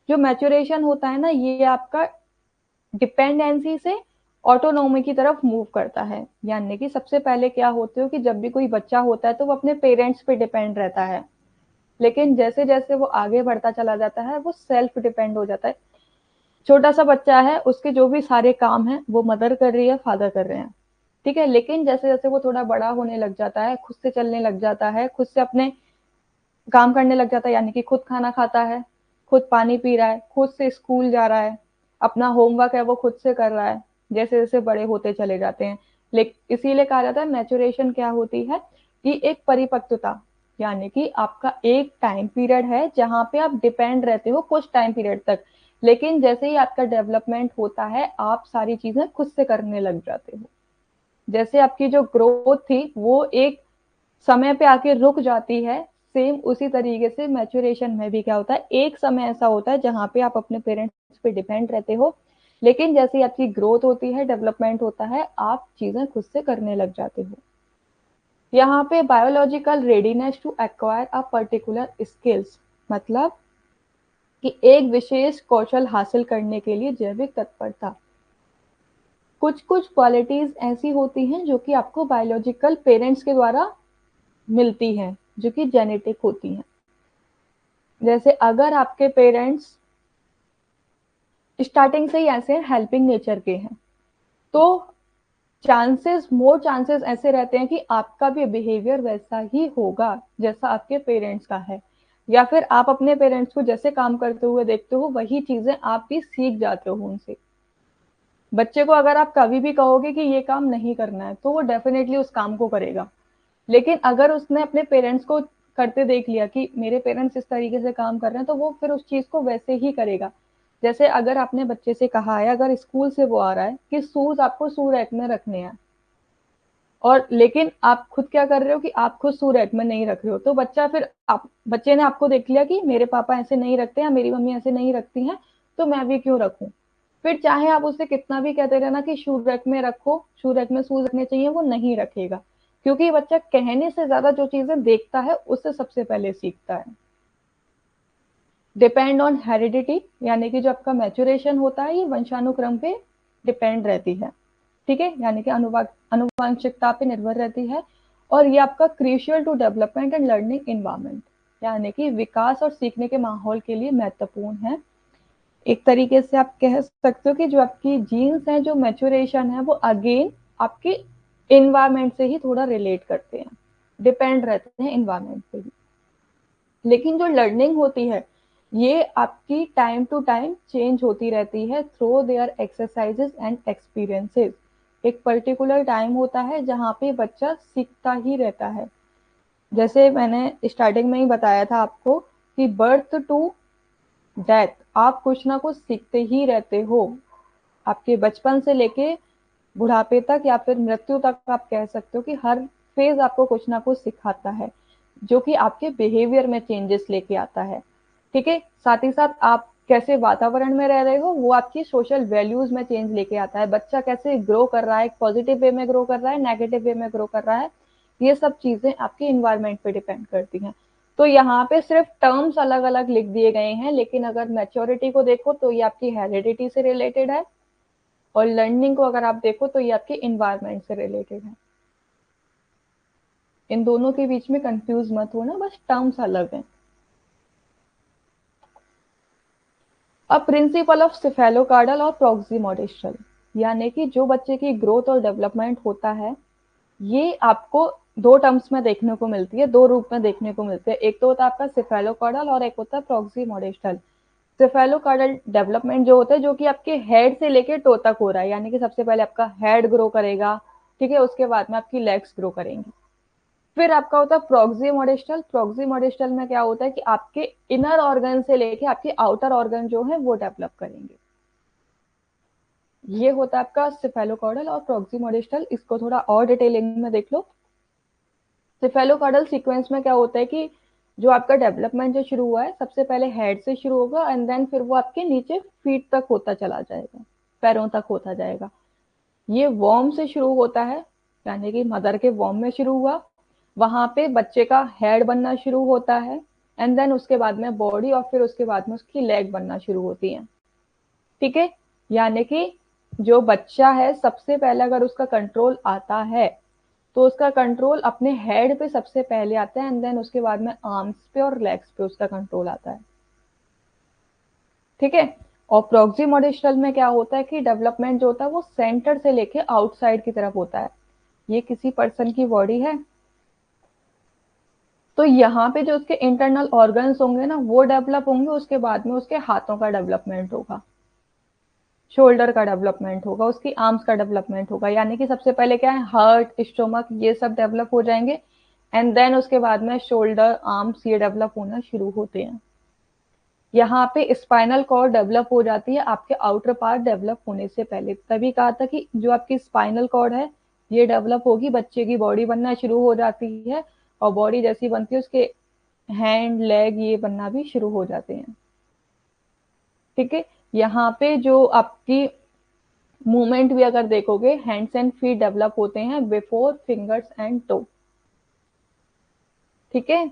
जो मैच्योरेशन होता है ना, ये आपका डिपेंडेंसी से ऑटोनॉमी की तरफ मूव करता है। यानी कि सबसे पहले क्या होते हो कि जब भी कोई बच्चा होता है तो वो अपने पेरेंट्स पे डिपेंड रहता है, लेकिन जैसे जैसे वो आगे बढ़ता चला जाता है वो सेल्फ डिपेंड हो जाता है। छोटा सा बच्चा है, उसके जो भी सारे काम है वो मदर कर रही है, फादर कर रहे हैं, ठीक है। लेकिन जैसे जैसे वो थोड़ा बड़ा होने लग जाता है, खुद से चलने लग जाता है, खुद से अपने काम करने लग जाता है, यानी कि खुद खाना खाता है, खुद पानी पी रहा है, खुद से स्कूल जा रहा है, अपना होमवर्क है वो खुद से कर रहा है, जैसे जैसे बड़े होते चले जाते हैं। लेकिन इसीलिए कहा जाता है मैच्योरेशन क्या होती है, कि एक परिपक्वता, यानी कि आपका एक टाइम पीरियड है जहां पे आप डिपेंड रहते हो कुछ टाइम पीरियड तक, लेकिन जैसे ही आपका डेवलपमेंट होता है आप सारी चीजें खुद से करने लग जाते हो। जैसे आपकी जो ग्रोथ थी वो एक समय पे आके रुक जाती है, सेम उसी तरीके से मैच्योरेशन में भी क्या होता है, एक समय ऐसा होता है जहां पे आप अपने पेरेंट्स पे डिपेंड रहते हो, लेकिन जैसे आपकी ग्रोथ होती है, डेवलपमेंट होता है, आप चीजें खुद से करने लग जाते हो। यहाँ पे biological readiness to acquire a particular skills, मतलब कि एक विशेष कौशल हासिल करने के लिए जैविक तत्परता। कुछ कुछ क्वालिटीज ऐसी होती हैं जो कि आपको बायोलॉजिकल पेरेंट्स के द्वारा मिलती हैं, जो कि जेनेटिक होती हैं। जैसे अगर आपके पेरेंट्स स्टार्टिंग से ही ऐसे हेल्पिंग नेचर के हैं, तो मोर चांसेस ऐसे रहते हैं कि आपका भी बिहेवियर वैसा ही होगा जैसा आपके पेरेंट्स का है, या फिर आप अपने पेरेंट्स को जैसे काम करते हुए देखते हो वही चीजें आप भी सीख जाते हो उनसे। बच्चे को अगर आप कभी भी कहोगे कि ये काम नहीं करना है तो वो डेफिनेटली उस काम को करेगा, लेकिन अगर उसने अपने पेरेंट्स को करते देख लिया कि मेरे पेरेंट्स इस तरीके से काम कर रहे हैं, तो वो फिर उस चीज को वैसे ही करेगा। जैसे अगर आपने बच्चे से कहा है, अगर स्कूल से वो आ रहा है कि शूज आपको शू रैक में रखने हैं, और लेकिन आप खुद क्या कर रहे हो कि आप खुद शू रैक में नहीं रख रहे हो, तो बच्चा फिर आप बच्चे ने आपको देख लिया कि मेरे पापा ऐसे नहीं रखते या मेरी मम्मी ऐसे नहीं रखती हैं, तो मैं भी क्यों रखूं। फिर चाहे आप उससे कितना भी कहते रहना कि शू रैक में रखो, शू रैक में शूज रखने चाहिए, वो नहीं रखेगा, क्योंकि बच्चा कहने से ज्यादा जो चीजें देखता है उससे सबसे पहले सीखता है। डिपेंड ऑन हेरिडिटी, यानी कि जो आपका मैच्योरेशन होता है ये वंशानुक्रम पे डिपेंड रहती है, ठीक है, यानी कि अनुवांशिकता पे निर्भर रहती है। और ये आपका crucial to development and learning environment, यानी कि विकास और सीखने के माहौल के लिए महत्वपूर्ण है। एक तरीके से आप कह सकते हो कि जो आपकी जीन्स है, जो मैच्योरेशन है, वो अगेन आपके इन्वायरमेंट से ही थोड़ा रिलेट करते हैं, डिपेंड रहते हैं इन्वायरमेंट पे ही। लेकिन जो लर्निंग होती है ये आपकी टाइम टू टाइम चेंज होती रहती है through their exercises and experiences. एक पर्टिकुलर टाइम होता है जहाँ पे बच्चा सीखता ही रहता है। जैसे मैंने स्टार्टिंग में ही बताया था आपको कि बर्थ टू डेथ आप कुछ ना कुछ सीखते ही रहते हो, आपके बचपन से लेके बुढ़ापे तक या फिर मृत्यु तक आप कह सकते हो कि हर फेज आपको कुछ ना कुछ सिखाता है, जो कि आपके बिहेवियर में चेंजेस लेके आता है, ठीक है। साथ ही साथ आप कैसे वातावरण में रह रहे हो, वो आपकी सोशल वैल्यूज में चेंज लेके आता है। बच्चा कैसे ग्रो कर रहा है, पॉजिटिव वे में ग्रो कर रहा है, नेगेटिव वे में ग्रो कर रहा है, ये सब चीजें आपके इन्वायरमेंट पे डिपेंड करती हैं। तो यहाँ पे सिर्फ टर्म्स अलग अलग लिख दिए गए हैं, लेकिन अगर मैच्योरिटी को देखो तो ये आपकी हेरिडिटी से रिलेटेड है, और लर्निंग को अगर आप देखो तो ये आपके इन्वायरमेंट से रिलेटेड है। इन दोनों के बीच में कंफ्यूज मत होना, बस टर्म्स अलग हैं। अब प्रिंसिपल ऑफ सिफेलोकार्डल और प्रॉक्सिमोडिस्टल, यानी कि जो बच्चे की ग्रोथ और डेवलपमेंट होता है, ये आपको दो टर्म्स में देखने को मिलती है, दो रूप में देखने को मिलती है। एक तो होता है आपका सिफेलोकार्डल और एक होता है प्रॉक्सिमोडिस्टल। सिफेलोकार्डल डेवलपमेंट जो होता है, जो कि आपके हेड से लेके टो तक हो रहा है, यानी कि सबसे पहले आपका हेड ग्रो करेगा, ठीक है, उसके बाद में आपकी लेग्स ग्रो करेंगी। फिर आपका होता है प्रॉक्सिमोडिस्टल। प्रॉक्सिमोडिस्टल में क्या होता है कि आपके इनर ऑर्गन से लेके आपके आउटर ऑर्गन जो है वो डेवलप करेंगे। ये होता है आपका सिफेलोकॉर्डल और प्रॉक्सिमोडिस्टल। इसको थोड़ा और डिटेलिंग में देख लो। सिफेलोकॉर्डल सीक्वेंस में क्या होता है कि जो आपका डेवलपमेंट जो शुरू हुआ है, सबसे पहले हेड से शुरू होगा, एंड देन फिर वो आपके नीचे फीट तक होता चला जाएगा, पैरों तक होता जाएगा। ये वॉर्म से शुरू होता है, यानी कि मदर के वॉर्म में शुरू हुआ, वहां पे बच्चे का हेड बनना शुरू होता है, एंड देन उसके बाद में बॉडी, और फिर उसके बाद में उसकी लेग बनना शुरू होती है। ठीक है, यानी कि जो बच्चा है, सबसे पहले अगर उसका कंट्रोल आता है तो उसका कंट्रोल अपने हेड पे सबसे पहले आता है, एंड देन उसके बाद में आर्म्स पे और लेग्स पे उसका कंट्रोल आता है। ठीक है, और प्रॉक्सिमोडिस्टल में क्या होता है कि डेवलपमेंट जो होता है वो सेंटर से लेके आउटसाइड की तरफ होता है। ये किसी पर्सन की बॉडी है, तो यहाँ पे जो उसके इंटरनल ऑर्गन्स होंगे ना, वो डेवलप होंगे, उसके बाद में उसके हाथों का डेवलपमेंट होगा, शोल्डर का डेवलपमेंट होगा, उसकी आर्म्स का डेवलपमेंट होगा। यानी कि सबसे पहले क्या है, हार्ट, स्टोमक, ये सब डेवलप हो जाएंगे, एंड देन उसके बाद में शोल्डर, आर्म्स, ये डेवलप होना शुरू होते हैं। यहाँ पे स्पाइनल कॉर्ड डेवलप हो जाती है आपके आउटर पार्ट डेवलप होने से पहले। तभी कहा था कि जो आपकी स्पाइनल कॉर्ड है ये डेवलप होगी, बच्चे की बॉडी बनना शुरू हो जाती है, और बॉडी जैसी बनती है उसके हैंड, लेग, ये बनना भी शुरू हो जाते हैं। ठीक है, यहाँ पे जो आपकी मूवमेंट भी अगर देखोगे, हैंड्स एंड फीट डेवलप होते हैं बिफोर फिंगर्स एंड टो। ठीक है,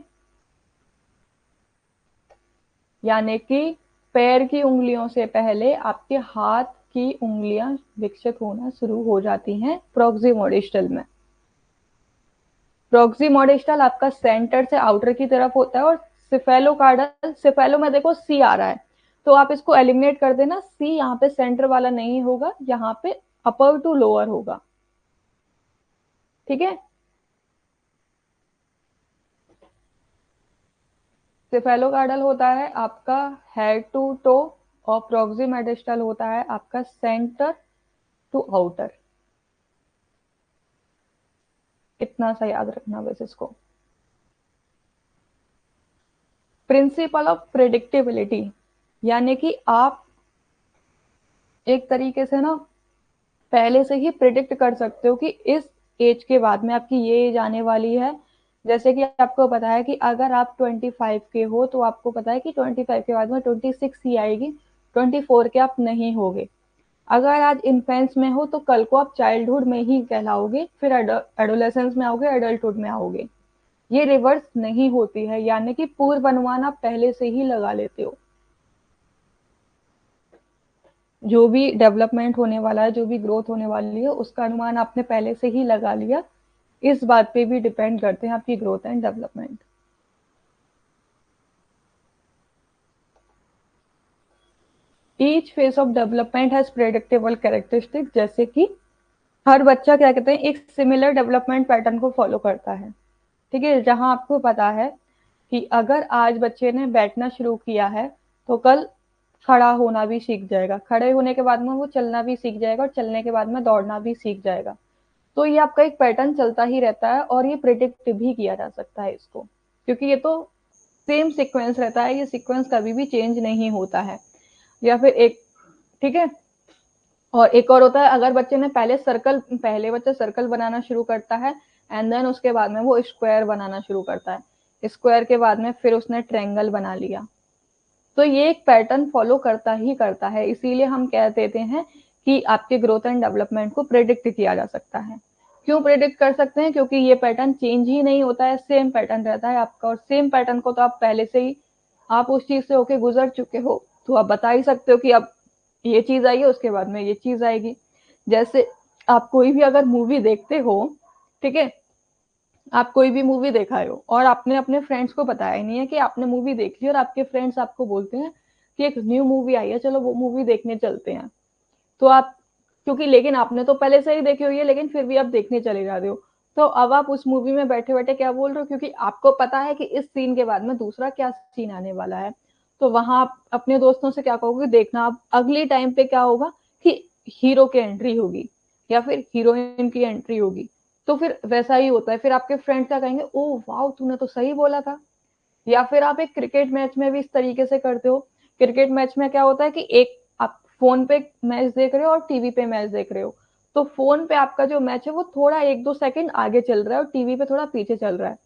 यानी कि पैर की उंगलियों से पहले आपके हाथ की उंगलियां विकसित होना शुरू हो जाती हैं प्रॉक्सिमोडिस्टल में। प्रॉक्सिमोडिस्टल आपका सेंटर से आउटर की तरफ होता है, और सिफेलोकार्डल, सिफेलो में देखो सी आ रहा है, तो आप इसको एलिमिनेट कर देना, सी यहाँ पे सेंटर वाला नहीं होगा, यहाँ पे अपर टू लोअर होगा। ठीक है, सिफेलोकार्डल होता है आपका हेड टू टो, और प्रॉक्सिमोडिस्टल होता है आपका सेंटर टू आउटर। इतना सा याद रखना बस इसको। प्रिंसिपल ऑफ प्रिडिक्टेबिलिटी, यानी कि आप एक तरीके से ना पहले से ही प्रिडिक्ट कर सकते हो कि इस एज के बाद में आपकी ये एज आने वाली है। जैसे कि आपको पता है कि अगर आप 25 के हो, तो आपको पता है कि 25 के बाद में 26 ही आएगी, 24 के आप नहीं होगे। अगर आज इन्फेंस में हो तो कल को आप चाइल्डहुड में ही कहलाओगे, फिर एडोलेसेंस में आओगे, एडल्टहुड में आओगे। ये रिवर्स नहीं होती है, यानी कि पूर्व अनुमान आप पहले से ही लगा लेते हो। जो भी डेवलपमेंट होने वाला है, जो भी ग्रोथ होने वाली है, उसका अनुमान आपने पहले से ही लगा लिया। इस बात पे भी डिपेंड करते हैं आपकी growth and development. Each phase of development has predictable characteristic, जैसे कि हर बच्चा क्या कहते हैं, एक सिमिलर डेवलपमेंट पैटर्न को फॉलो करता है। ठीक है, जहां आपको पता है कि अगर आज बच्चे ने बैठना शुरू किया है, तो कल खड़ा होना भी सीख जाएगा, खड़े होने के बाद में वो चलना भी सीख जाएगा, और चलने के बाद में दौड़ना भी सीख जाएगा। तो ये आपका एक पैटर्न चलता ही रहता है, और ये प्रिडिक्ट भी किया जा सकता है इसको, क्योंकि ये तो सेम सीक्वेंस रहता है, ये सीक्वेंस कभी भी चेंज नहीं होता है। या फिर एक, ठीक है, और एक और होता है, अगर बच्चे ने पहले बच्चा सर्कल बनाना शुरू करता है, एंड देन उसके बाद में वो स्क्वायर बनाना शुरू करता है, स्क्वायर के बाद में फिर उसने ट्रायंगल बना लिया, तो ये एक पैटर्न फॉलो करता ही करता है, इसीलिए हम कह देते हैं कि आपके ग्रोथ एंड डेवलपमेंट को प्रेडिक्ट किया जा सकता है। क्यों प्रेडिक्ट कर सकते हैं? क्योंकि ये पैटर्न चेंज ही नहीं होता है, सेम पैटर्न रहता है आपका, और सेम पैटर्न को तो आप पहले से ही आप उस चीज से होके गुजर चुके हो, तो आप बता ही सकते हो कि अब ये चीज आई है, उसके बाद में ये चीज आएगी। जैसे आप कोई भी अगर मूवी देखते हो, ठीक है, आप कोई भी मूवी देखा हो और आपने अपने फ्रेंड्स को बताया ही नहीं है कि आपने मूवी देख ली, और आपके फ्रेंड्स आपको बोलते हैं कि एक न्यू मूवी आई है, चलो वो मूवी देखने चलते हैं। तो आप, क्योंकि लेकिन आपने तो पहले से ही देखी हुई है, लेकिन फिर भी आप देखने चले जाते हो। तो अब आप उस मूवी में बैठे बैठे क्या बोल रहे हो? क्योंकि आपको पता है कि इस सीन के बाद में दूसरा क्या सीन आने वाला है। तो वहां आप अपने दोस्तों से क्या कहोगे? देखना आप अगली टाइम पे क्या होगा कि हीरो की एंट्री होगी या फिर हीरोइन की एंट्री होगी। तो फिर वैसा ही होता है, फिर आपके फ्रेंड क्या कहेंगे? ओ वाह, तूने तो सही बोला था। या फिर आप एक क्रिकेट मैच में भी इस तरीके से करते हो। क्रिकेट मैच में क्या होता है कि एक आप फोन पे मैच देख रहे हो और टीवी पे मैच देख रहे हो। तो फोन पे आपका जो मैच है वो थोड़ा 1-2 सेकंड आगे चल रहा है और टीवी पे थोड़ा पीछे चल रहा है।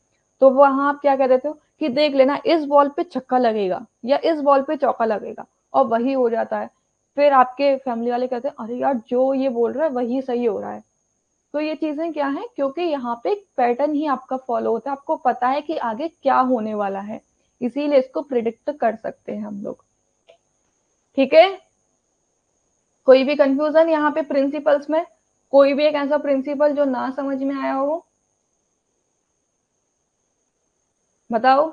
तो वहां आप क्या कह देते हो कि देख लेना, इस बॉल पे छक्का लगेगा या इस बॉल पे चौका लगेगा, और वही हो जाता है। फिर आपके फैमिली वाले कहते हैं, अरे यार जो ये बोल रहा है वही सही हो रहा है। तो ये चीजें क्या है? क्योंकि यहाँ पे एक पैटर्न ही आपका फॉलो होता है, आपको पता है कि आगे क्या होने वाला है, इसीलिए इसको प्रिडिक्ट कर सकते हैं हम लोग। ठीक है, कोई भी कंफ्यूजन यहाँ पे प्रिंसिपल्स में? कोई भी एक ऐसा प्रिंसिपल जो ना समझ में आया हो, बताओ।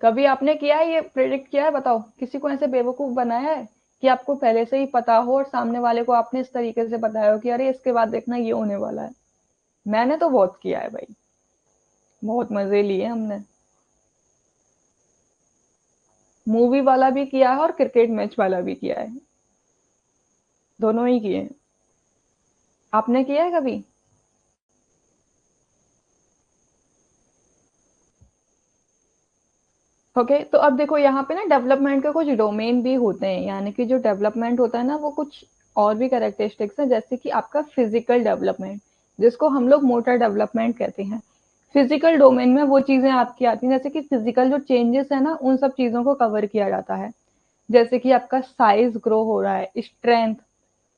कभी आपने किया है ये, प्रिडिक्ट किया है? बताओ, किसी को ऐसे बेवकूफ बनाया है कि आपको पहले से ही पता हो और सामने वाले को आपने इस तरीके से बताया हो कि अरे इसके बाद देखना ये होने वाला है? मैंने तो बहुत किया है भाई, बहुत मजे लिए हमने। मूवी वाला भी किया है और क्रिकेट मैच वाला भी किया है, दोनों ही किए हैं। आपने किया है कभी? ओके, तो अब देखो यहाँ पे ना डेवलपमेंट के कुछ डोमेन भी होते हैं, यानी कि जो डेवलपमेंट होता है ना वो कुछ और भी कैरेक्टरिस्टिक्स हैं, जैसे कि आपका फिजिकल डेवलपमेंट, जिसको हम लोग मोटर डेवलपमेंट कहते हैं। फिजिकल डोमेन में वो चीजें आपकी आती हैं, जैसे कि फिजिकल जो चेंजेस है ना उन सब चीजों को कवर किया जाता है। जैसे कि आपका साइज ग्रो हो रहा है, स्ट्रेंथ,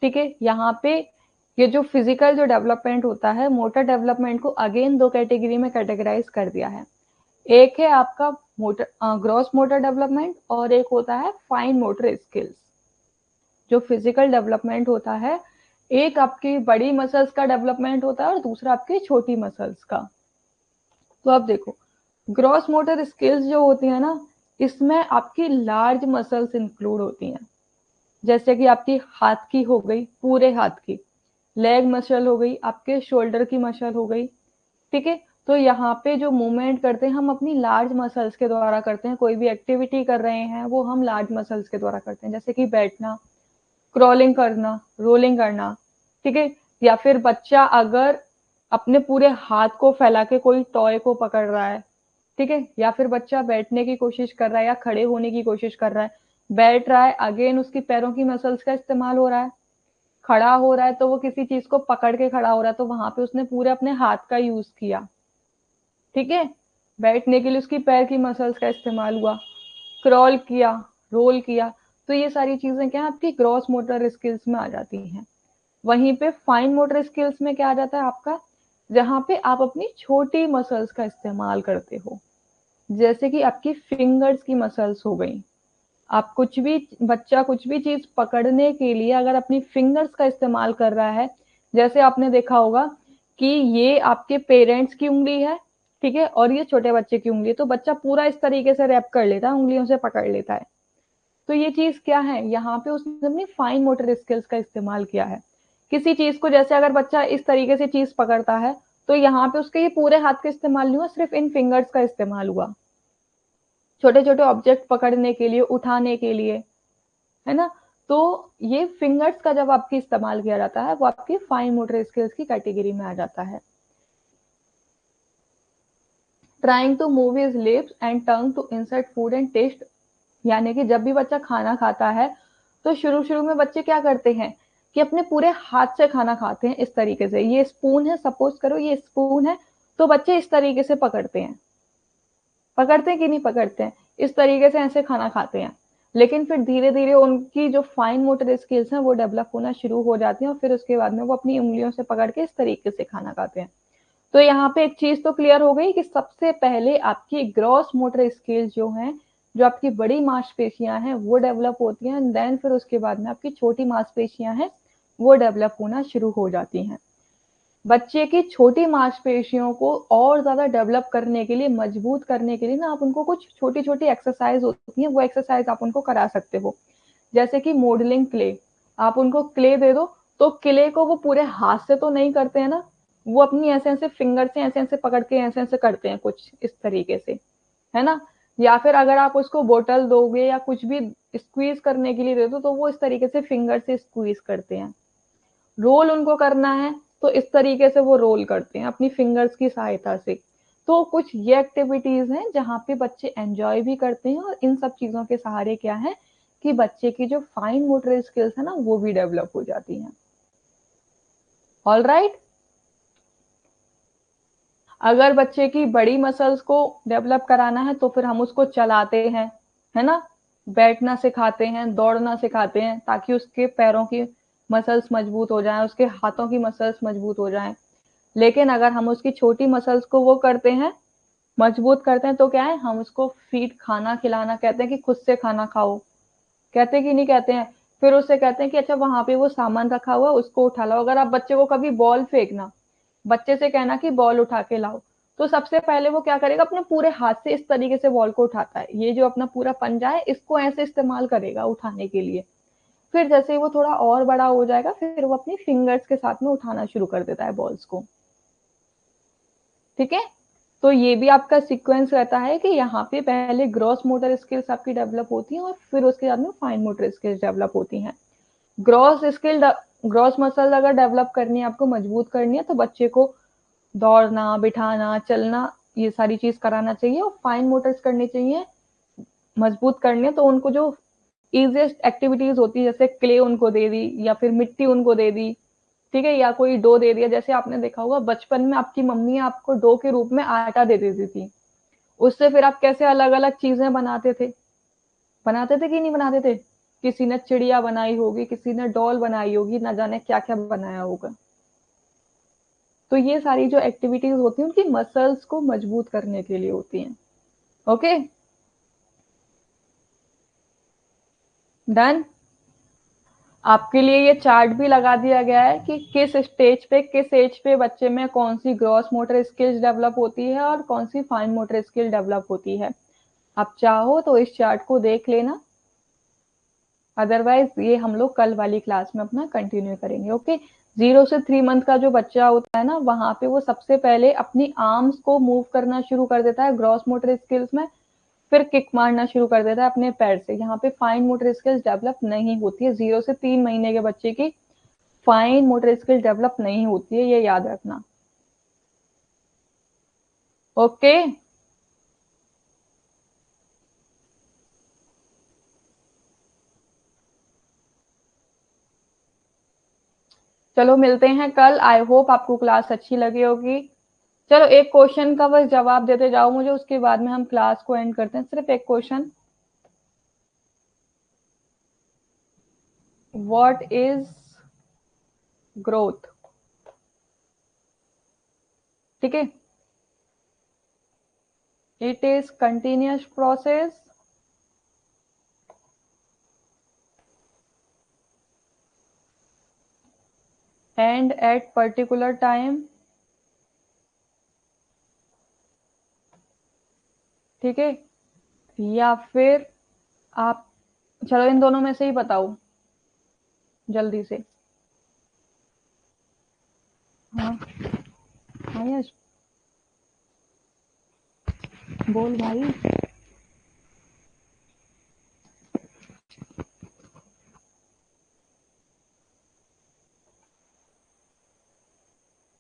ठीक है। यहाँ पे ये जो फिजिकल जो डेवलपमेंट होता है, मोटर डेवलपमेंट को अगेन दो कैटेगरी में कैटेगराइज कर दिया है। एक है आपका मोटर ग्रॉस मोटर डेवलपमेंट, और एक होता है फाइन मोटर स्किल्स। जो फिजिकल डेवलपमेंट होता है, एक आपकी बड़ी मसल्स का डेवलपमेंट होता है और दूसरा आपकी छोटी मसल्स का। तो आप देखो, ग्रॉस मोटर स्किल्स जो होती है ना, इसमें आपकी लार्ज मसल्स इंक्लूड होती हैं। जैसे कि आपकी हाथ की हो गई, पूरे हाथ की लेग मसल हो गई, आपके शोल्डर की मसल हो गई, ठीक है। तो यहाँ पे जो मूवमेंट करते हैं हम अपनी लार्ज मसल्स के द्वारा करते हैं, कोई भी एक्टिविटी कर रहे हैं वो हम लार्ज मसल्स के द्वारा करते हैं, जैसे कि बैठना, क्रॉलिंग करना, रोलिंग करना, ठीक है। या फिर बच्चा अगर अपने पूरे हाथ को फैला के कोई टॉय को पकड़ रहा है, ठीक है, या फिर बच्चा बैठने की कोशिश कर रहा है या खड़े होने की कोशिश कर रहा है, बैठ रहा है, अगेन उसकी पैरों की मसल्स का इस्तेमाल हो रहा है। खड़ा हो रहा है तो वो किसी चीज को पकड़ के खड़ा हो रहा है, तो वहां पे उसने पूरे अपने हाथ का यूज किया, ठीक है। बैठने के लिए उसकी पैर की मसल्स का इस्तेमाल हुआ, क्रॉल किया, रोल किया। तो ये सारी चीजें क्या है, आपकी ग्रॉस मोटर स्किल्स में आ जाती हैं। वहीं पे फाइन मोटर स्किल्स में क्या आ जाता है आपका, जहां पे आप अपनी छोटी मसल्स का इस्तेमाल करते हो, जैसे कि आपकी फिंगर्स की मसल्स हो गई। आप कुछ भी, बच्चा कुछ भी चीज पकड़ने के लिए अगर अपनी फिंगर्स का इस्तेमाल कर रहा है, जैसे आपने देखा होगा कि ये आपके पेरेंट्स की उंगली है, ठीक है, और ये छोटे बच्चे की उंगली है, तो बच्चा पूरा इस तरीके से रैप कर लेता है, उंगलियों से पकड़ लेता है। तो ये चीज क्या है, यहाँ पे उसने अपनी फाइन मोटर स्किल्स का इस्तेमाल किया है। किसी चीज को, जैसे अगर बच्चा इस तरीके से चीज पकड़ता है, तो यहाँ पे उसके ये पूरे हाथ का इस्तेमाल नहीं हुआ, सिर्फ इन फिंगर्स का इस्तेमाल हुआ, छोटे छोटे ऑब्जेक्ट पकड़ने के लिए, उठाने के लिए, है ना। तो ये फिंगर्स का जब आपकी इस्तेमाल किया जाता है, वो आपकी फाइन मोटर स्किल्स की कैटेगरी में आ जाता है। Trying to move his lips and tongue to insert food and taste, यानी कि जब भी बच्चा खाना खाता है, तो शुरू शुरू में बच्चे क्या करते हैं कि अपने पूरे हाथ से खाना खाते हैं, इस तरीके से। ये स्पून है, सपोज करो ये स्पून है, तो बच्चे इस तरीके से पकड़ते हैं कि नहीं पकड़ते हैं, इस तरीके से ऐसे खाना खाते हैं। लेकिन फिर धीरे धीरे उनकी जो फाइन मोटर स्किल्स हैं वो डेवलप होना शुरू हो जाती हैं और फिर उसके बाद में वो अपनी उंगलियों से पकड़ के इस तरीके से खाना खाते हैं। तो यहाँ पे एक चीज तो क्लियर हो गई कि सबसे पहले आपकी ग्रॉस मोटर स्किल्स जो हैं, जो आपकी बड़ी मांसपेशियां हैं वो डेवलप होती हैं, देन फिर उसके बाद में आपकी छोटी मांसपेशियां हैं वो डेवलप होना शुरू हो जाती हैं। बच्चे की छोटी मांसपेशियों को और ज्यादा डेवलप करने के लिए, मजबूत करने के लिए ना, आप उनको कुछ छोटी छोटी एक्सरसाइज होती है, वो एक्सरसाइज आप उनको करा सकते हो। जैसे कि मॉडलिंग क्ले, आप उनको क्ले दे दो, तो क्ले को वो पूरे हाथ से तो नहीं करते हैं ना, वो अपनी ऐसे ऐसे फिंगर से ऐसे ऐसे पकड़ के ऐसे ऐसे करते हैं कुछ इस तरीके से, है ना। या फिर अगर आप उसको बोतल दोगे या कुछ भी स्क्वीज करने के लिए दे दो, तो वो इस तरीके से फिंगर से स्क्वीज करते हैं। रोल उनको करना है तो इस तरीके से वो रोल करते हैं अपनी फिंगर्स की सहायता से। तो कुछ ये एक्टिविटीज हैं जहाँ पे बच्चे एंजॉय भी करते हैं, और इन सब चीजों के सहारे क्या है कि बच्चे की जो फाइन मोटर स्किल्स है ना वो भी डेवलप हो जाती हैं। All right. अगर बच्चे की बड़ी मसल्स को डेवलप कराना है तो फिर हम उसको चलाते हैं, है ना, बैठना सिखाते हैं, दौड़ना सिखाते हैं, ताकि उसके पैरों की मसल्स मजबूत हो जाएं, उसके हाथों की मसल्स मजबूत हो जाएं। लेकिन अगर हम उसकी छोटी मसल्स को वो करते हैं, मजबूत करते हैं, तो क्या है, हम उसको फीड खाना खिलाना कहते हैं कि खुद से खाना खाओ, कहते कि नहीं कहते हैं। फिर उससे कहते हैं कि अच्छा वहां पे वो सामान रखा हुआ उसको उठा लाओ। अगर आप बच्चे को कभी बॉल फेंकना, बच्चे से कहना कि बॉल उठा के लाओ, तो सबसे पहले वो क्या करेगा, अपने पूरे हाथ से इस तरीके से बॉल को उठाता है, ये जो अपना पूरा पंजा है इसको ऐसे इस्तेमाल करेगा उठाने के लिए। फिर जैसे ही वो थोड़ा और बड़ा हो जाएगा, फिर वो अपनी फिंगर्स के साथ में उठाना शुरू कर देता है बॉल्स को। ठीक है। तो ये भी आपका सीक्वेंस रहता है कि यहाँ पे पहले ग्रॉस मोटर स्किल्स आपकी डेवलप होती हैं और फिर उसके बाद में फाइन मोटर स्किल्स डेवलप होती हैं। ग्रॉस स्किल, ग्रॉस मसल अगर डेवलप करनी है, आपको मजबूत करनी है, तो बच्चे को दौड़ना, बिठाना, चलना, ये सारी चीज कराना चाहिए। और फाइन मोटर्स करनी चाहिए, मजबूत करनी है, तो उनको जो इजिएस्ट एक्टिविटीज होती है, जैसे क्ले उनको दे दी या फिर मिट्टी उनको दे दी, ठीक है, या कोई डो दे दिया। जैसे आपने देखा होगा बचपन में आपकी मम्मी आपको डो के रूप में आटा दे देती थी, उससे फिर आप कैसे अलग अलग चीजें बनाते थे, कि नहीं बनाते थे। किसी ने चिड़िया बनाई होगी, किसी ने डॉल बनाई होगी, ना जाने क्या क्या बनाया होगा। तो ये सारी जो एक्टिविटीज होती हैं उनकी मसल्स को मजबूत करने के लिए होती हैं। Okay, done. आपके लिए ये चार्ट भी लगा दिया गया है कि किस स्टेज पे, किस एज पे बच्चे में कौन सी ग्रॉस मोटर स्किल्स डेवलप होती है और कौन सी फाइन मोटर स्किल डेवलप होती है। आप चाहो तो इस चार्ट को देख लेना, अदरवाइज ये हम लोग कल वाली क्लास में अपना कंटिन्यू करेंगे। ओके। 0 से 3 मंथ का जो बच्चा होता है ना, वहां पे वो सबसे पहले अपनी आर्म्स को मूव करना शुरू कर देता है ग्रॉस मोटर स्किल्स में, फिर किक मारना शुरू कर देता है अपने पैर से। यहाँ पे फाइन मोटर स्किल्स डेवलप नहीं होती है। 0 से 3 महीने के बच्चे की फाइन मोटर स्किल डेवलप नहीं होती है, ये याद रखना। ओके। चलो मिलते हैं कल। आई होप आपको क्लास अच्छी लगी होगी। चलो एक क्वेश्चन का बस जवाब देते जाओ मुझे, उसके बाद में हम क्लास को एंड करते हैं। सिर्फ एक क्वेश्चन, व्हाट इज ग्रोथ। ठीक है, it is continuous process and at particular time. ठीक है, या फिर आप, चलो इन दोनों में से ही बताओ जल्दी से। हाँ, हाँ यश, बोल भाई।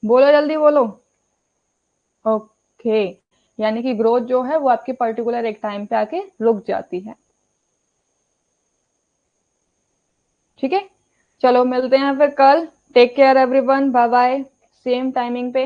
बोलो जल्दी बोलो। ओके, यानी कि ग्रोथ जो है वो आपकी पर्टिकुलर एक टाइम पे आके रुक जाती है। ठीक है, चलो मिलते हैं फिर कल। Take care everyone, bye bye, same timing पे।